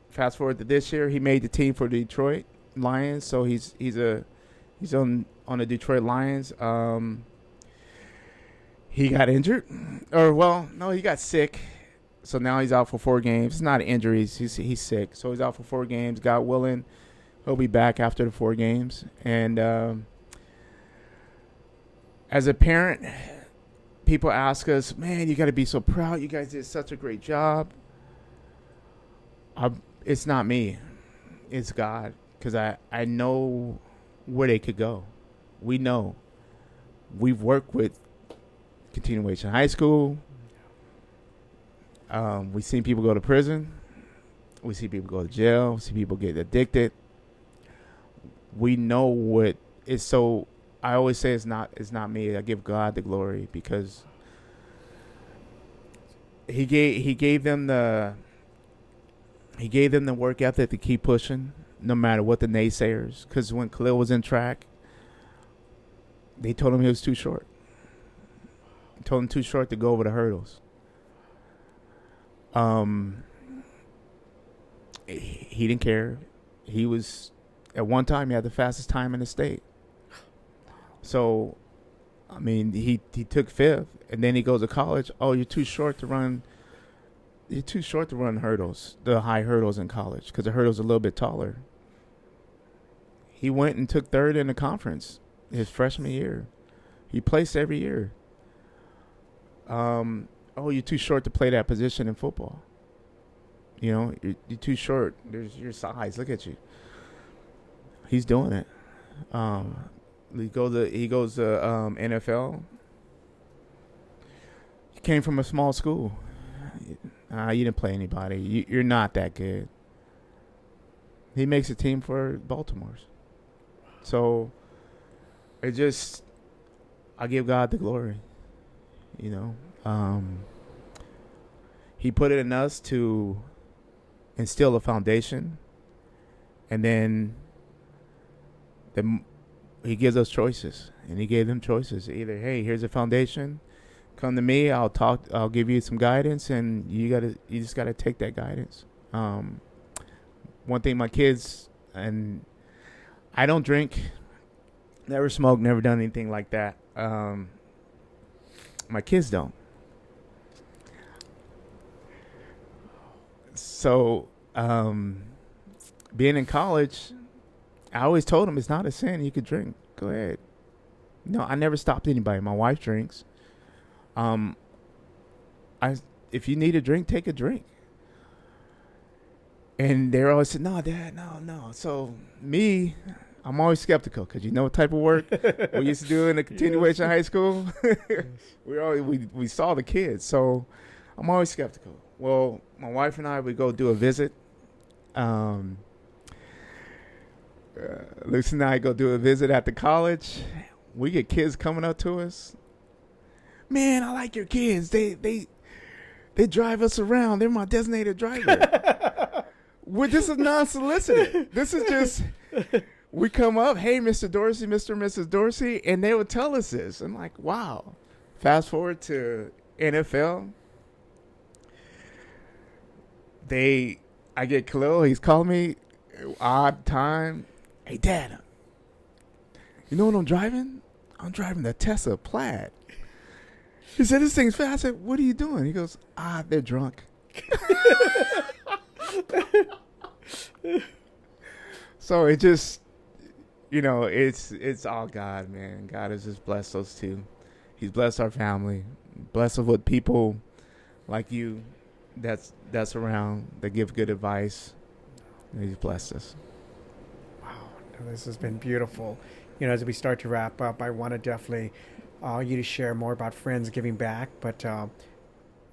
fast forward to this year, he made the team for the Detroit Lions. So he's on the Detroit Lions. He got injured, he got sick. So now he's out for 4 games. It's not injuries. He's sick. So he's out for 4 games. God willing, he'll be back after the 4 games. And as a parent, people ask us, man, you got to be so proud. You guys did such a great job. It's not me. It's God. Because I know where they could go. We know. We've worked with Continuation High School. We've seen people go to prison. We see people go to jail. We see people get addicted. We know what it's so. I always say it's not me. I give God the glory because he gave them the work ethic to keep pushing no matter what the naysayers. Because when Khalil was in track, they told him he was too short. Told him too short to go over the hurdles. He didn't care. He was at one time he had the fastest time in the state. So, I mean, he took 5th, and then he goes to college. Oh, you're too short to run. You're too short to run hurdles, the high hurdles in college, because the hurdles are a little bit taller. He went and took 3rd in the conference his freshman year. He placed every year. Oh, you're too short to play that position in football. You know, you're too short. There's your size. Look at you. He's doing it. He goes to NFL. He came from a small school. You didn't play anybody. You're not that good. He makes a team for Baltimore's. So I give God the glory. You know, he put it in us to instill a foundation, and then he gives us choices, and he gave them choices. Either, hey, here's a foundation, come to me, I'll give you some guidance, and you just gotta take that guidance. One thing, my kids, and I don't drink, never smoked, never done anything like that. My kids don't. So, being in college, I always told them it's not a sin. You could drink. Go ahead. No, I never stopped anybody. My wife drinks. If you need a drink, take a drink. And they're always saying, no, Dad, no. So me, I'm always skeptical because you know what type of work we used to do in the continuation high school. we saw the kids, so I'm always skeptical. Well, my wife and I would go do a visit. Lucy and I go do a visit at the college. We get kids coming up to us. Man, I like your kids. They drive us around. They're my designated driver. This is non-solicited. This is just. We come up, hey, Mr. Dorsey, Mr. and Mrs. Dorsey, and they would tell us this. I'm like, wow. Fast forward to NFL. I get Khalil. He's calling me, odd time. Hey, Dad, you know what I'm driving? I'm driving the Tesla Plaid. He said, this thing's fast. I said, what are you doing? He goes, they're drunk. So it just, it's all God, man. God has just blessed those two. He's blessed our family, blessed us with people like you that's around, that give good advice. And he's blessed us. Wow, this has been beautiful. As we start to wrap up, I want to definitely you to share more about friends giving back, but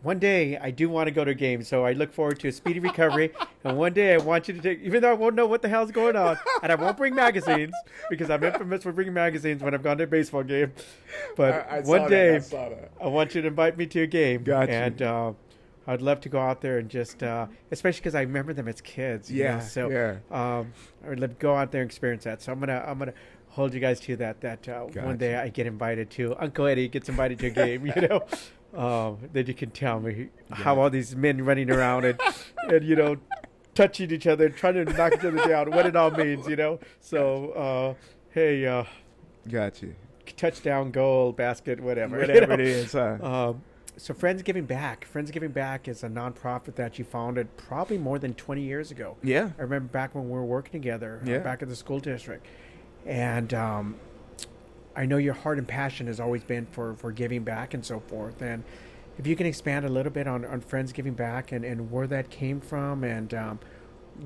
one day I do want to go to a game, so I look forward to a speedy recovery. And one day I want you to take, even though I won't know what the hell's going on, and I won't bring magazines because I'm infamous for bringing magazines when I've gone to a baseball game. But one day I want you to invite me to a game. Gotcha. And I'd love to go out there and just, especially because I remember them as kids. Yeah. So I would love to go out there and experience that. So I'm gonna hold you guys to that. Gotcha. One day I get invited to Uncle Eddie gets invited to a game. Then you can tell me how all these men running around and touching each other, trying to knock each other down. What it all means. So hey, Got you. touchdown, goal, basket, whatever. Whatever it is. Huh? So Friendsgiving Back. Friendsgiving Back is a nonprofit that you founded probably more than 20 years ago. Yeah. I remember back when we were working together, Yeah. back at the school district. And I know your heart and passion has always been for giving back and so forth. And if you can expand a little bit on Friendsgiving Back and where that came from and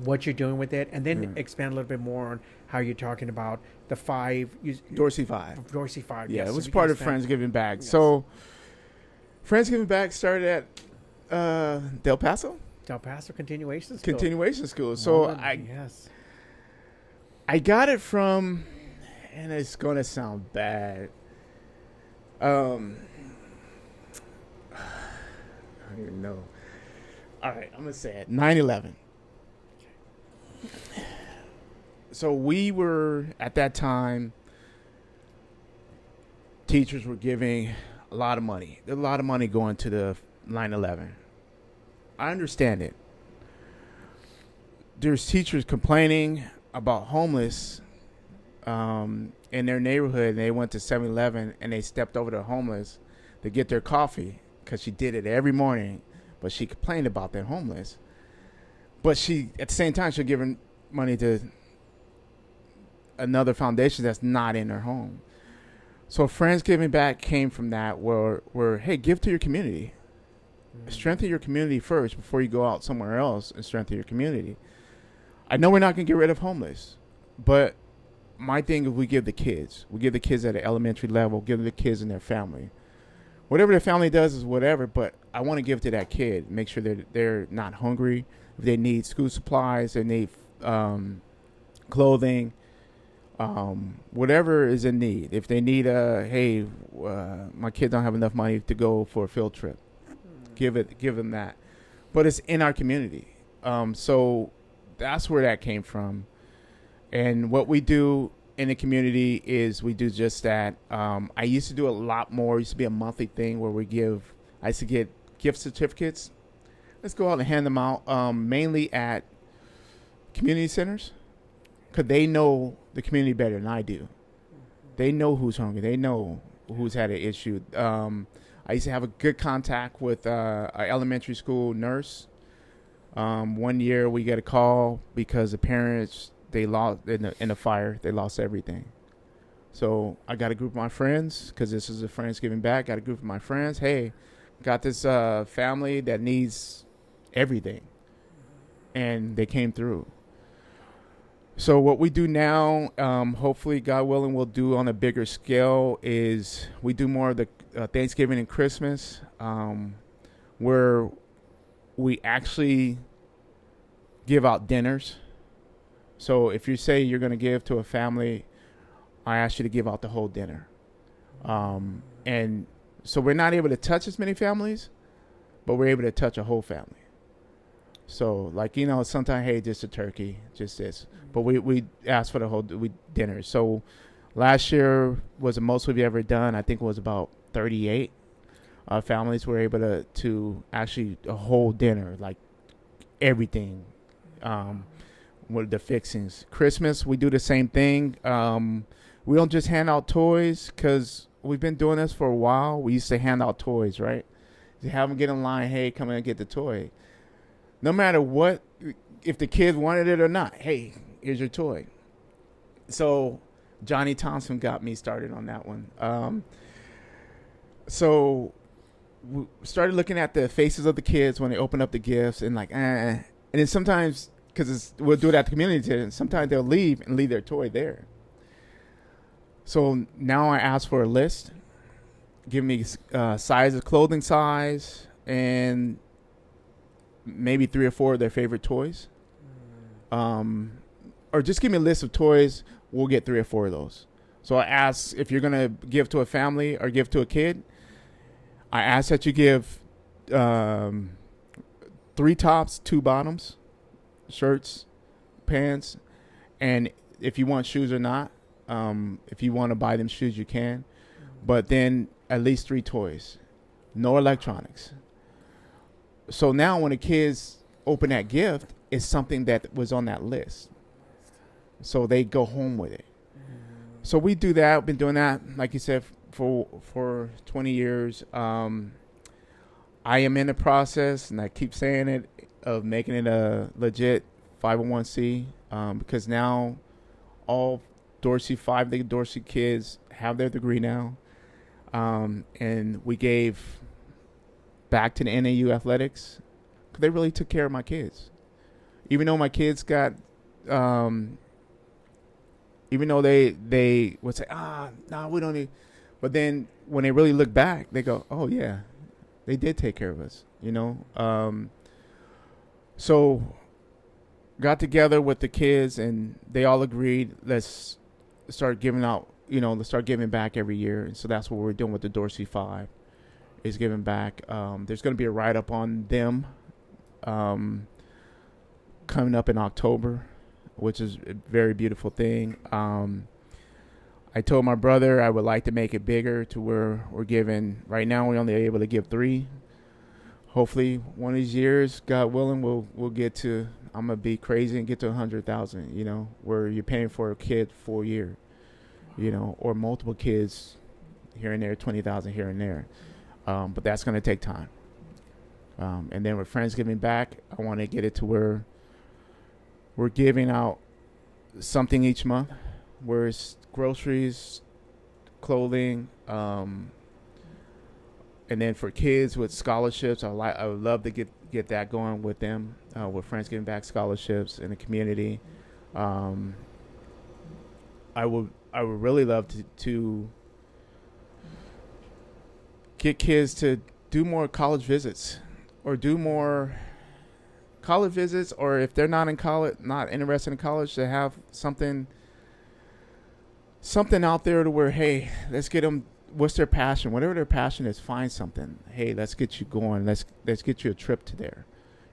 what you're doing with it, and then expand a little bit more on how you're talking about the Dorsey 5. Dorsey 5. Yeah, yes. it was If you part can of expand- Friendsgiving Back. Yes. So, Friendsgiving Back started at Del Paso Del Paso Continuation School. Continuation School. So yes. I got it from, and it's gonna sound bad. I don't even know. All right, I'm gonna say it. 9/11. So we were at that time. Teachers were giving a lot of money. There's a lot of money going to the 9/11. I understand it. There's teachers complaining about homeless in their neighborhood, and they went to 7-Eleven and they stepped over the homeless to get their coffee because she did it every morning, but she complained about their homeless. But she, at the same time, she's giving money to another foundation that's not in her home. So Friendsgiving Back came from that where hey, give to your community. Strengthen your community first before you go out somewhere else and strengthen your community. I know we're not going to get rid of homeless, but my thing is we give the kids. We give the kids at an elementary level, give the kids and their family. Whatever their family does is whatever, but I want to give to that kid. Make sure that they're not hungry. If they need school supplies, they need clothing, whatever is in need. If they need my kids don't have enough money to go for a field trip, give them that. But it's in our community. So that's where that came from. And what we do in the community is we do just that. I used to do a lot more. It used to be a monthly thing where I used to get gift certificates. Let's go out and hand them out, mainly at community centers, because they know the community better than I do. They know who's hungry. They know who's had an issue. I used to have a good contact with an elementary school nurse. One year we get a call because the parents, they lost in the fire. They lost everything. So I got a group of my friends, because this is a Friendsgiving Back. Got a group of my friends. Hey, got this family that needs everything, and they came through. So what we do now, hopefully, God willing, we'll do on a bigger scale, is we do more of the Thanksgiving and Christmas, where we actually give out dinners. So if you say you're going to give to a family, I ask you to give out the whole dinner. And so we're not able to touch as many families, but we're able to touch a whole family. So, sometimes, hey, just a turkey, just this. But we ask for the whole dinner. So last year was the most we've ever done. I think it was about 38 families were able to actually a whole dinner, like everything, with the fixings. Christmas, we do the same thing. We don't just hand out toys, because we've been doing this for a while. We used to hand out toys, right? You have them get in line, hey, come in and get the toy. No matter what, if the kids wanted it or not, hey, here's your toy. So Johnny Thompson got me started on that one. So we started looking at the faces of the kids when they open up the gifts and and then sometimes, because we'll do it at the community center, and sometimes they'll leave and leave their toy there. So now I ask for a list, give me clothing size, and maybe 3 or 4 of their favorite toys. Or just give me a list of toys. We'll get 3 or 4 of those. So I ask, if you're going to give to a family or give to a kid, I ask that you give 3 tops, 2 bottoms, shirts, pants, and if you want shoes or not, If you want to buy them shoes, you can. But then at least 3 toys. No electronics. So now when the kids open that gift, it's something that was on that list. So they go home with it. So we do that. We've been doing that, like you said, for 20 years. I am in the process, and I keep saying it, of making it a legit 501c, because now all the Dorsey kids have their degree now. And we gave back to the NAU athletics, because they really took care of my kids. Even though my kids got, even though they would say, no, we don't need, but then when they really look back, they go, oh yeah, they did take care of us, So got together with the kids, and they all agreed, let's start giving out, let's start giving back every year. And so that's what we're doing with the Dorsey 5, is giving back. There's going to be a write-up on them coming up in October, which is a very beautiful thing. I told my brother I would like to make it bigger, to where we're giving, right now we're only able to give 3. Hopefully one of these years, God willing, we'll get to, I'm going to be crazy and get to 100,000, where you're paying for a kid full year, or multiple kids here and there, 20,000 here and there. But that's going to take time. And then with Friends Giving Back, I want to get it to where we're giving out something each month, where it's groceries, clothing, and then for kids with scholarships, I would love to get that going with them, with Friends Giving Back scholarships in the community. I would really love to get kids to do more college visits, or do more college visits, or if they're not in college, not interested in college, to have something out there to where, hey, let's get them, what's their passion, whatever their passion is, find something. Hey, let's get you going. Let's get you a trip to there,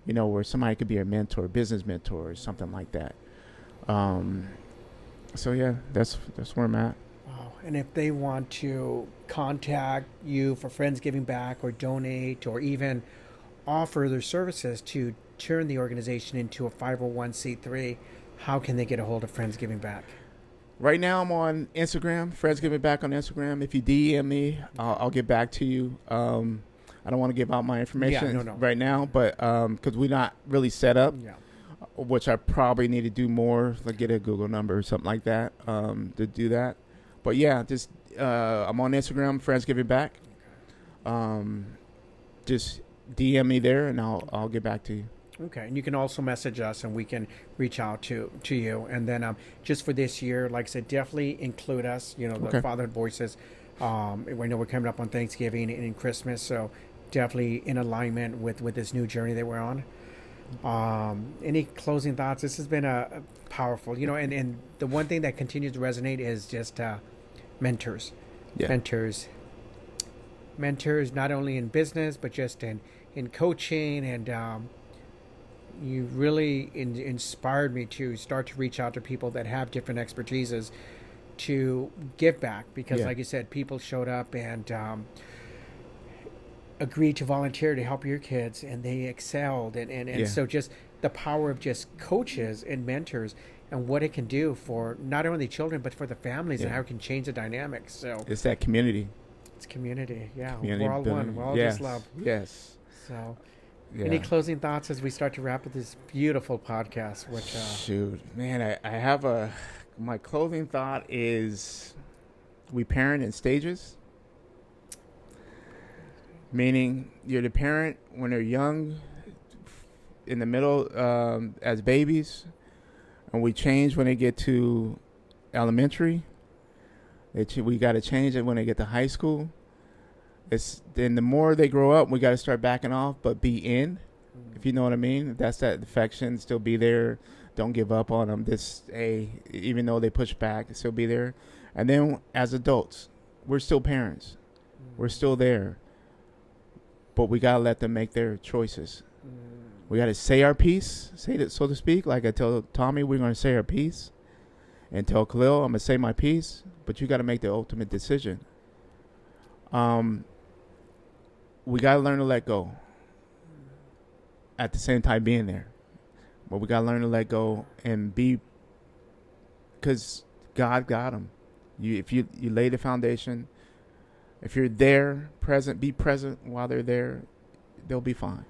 where somebody could be a mentor, business mentor, or something like that. So yeah, that's where I'm at. Wow. And if they want to contact you for Friends Giving Back, or donate, or even offer their services to turn the organization into a 501c3, how can they get a hold of Friends Giving Back? Right now I'm on Instagram, Friends Giving Back on Instagram. If you DM me, I'll get back to you. I don't want to give out my information right now, but because we're not really set up, which I probably need to do more, like get a Google number or something like that, to do that. But yeah, just I'm on Instagram, Friends Giving Back. Just DM me there, and I'll get back to you. Okay, and you can also message us, and we can reach out to you. And then just for this year, like I said, definitely include us, the Fatherhood Voices. We know we're coming up on Thanksgiving and Christmas, so definitely in alignment with this new journey that we're on. Any closing thoughts? This has been a powerful, and the one thing that continues to resonate is just mentors. Yeah. Mentors not only in business, but just in coaching, and you really inspired me to start to reach out to people that have different expertises to give back, because like you said, people showed up and agreed to volunteer to help your kids, and they excelled, and so just the power of just coaches and mentors, and what it can do for not only the children but for the families, and how it can change the dynamics. So it's that community. It's community. Community we're all building. one. We're all just love. Yes. So any closing thoughts as we start to wrap up this beautiful podcast? Shoot, man, I have my closing thought is, we parent in stages. Meaning you're the parent when they're young, in the middle, as babies, and we change when they get to elementary. We got to change it when they get to high school. Then the more they grow up, we got to start backing off, but be in, if you know what I mean. That's that affection, still be there. Don't give up on them. Even though they push back, still be there. And then as adults, we're still parents. We're still there. But we got to let them make their choices. We got to say our piece, so to speak. Like I told Tommy, we're going to say our piece. and tell Khalil, I'm gonna say my piece, but you got to make the ultimate decision. We got to learn to let go. At the same time, being there, but we got to learn to let go and be, because God got them. If you lay the foundation, if you're there, present, be present while they're there, they'll be fine.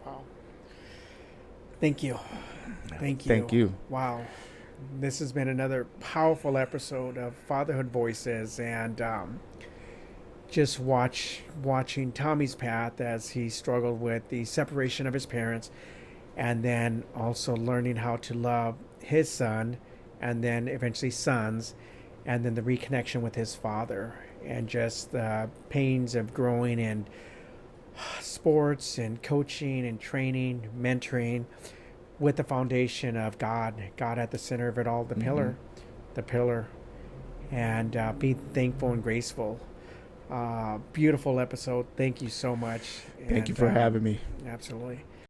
Wow. Thank you. Thank you. Thank you. Wow. This has been another powerful episode of Fatherhood Voices, and just watching Tommy's path as he struggled with the separation of his parents, and then also learning how to love his son, and then eventually sons, and then the reconnection with his father, and just the pains of growing in sports and coaching and training, mentoring, with the foundation of God at the center of it all, the pillar, and be thankful and graceful. Beautiful episode. Thank you so much. Thank you for having me. Absolutely.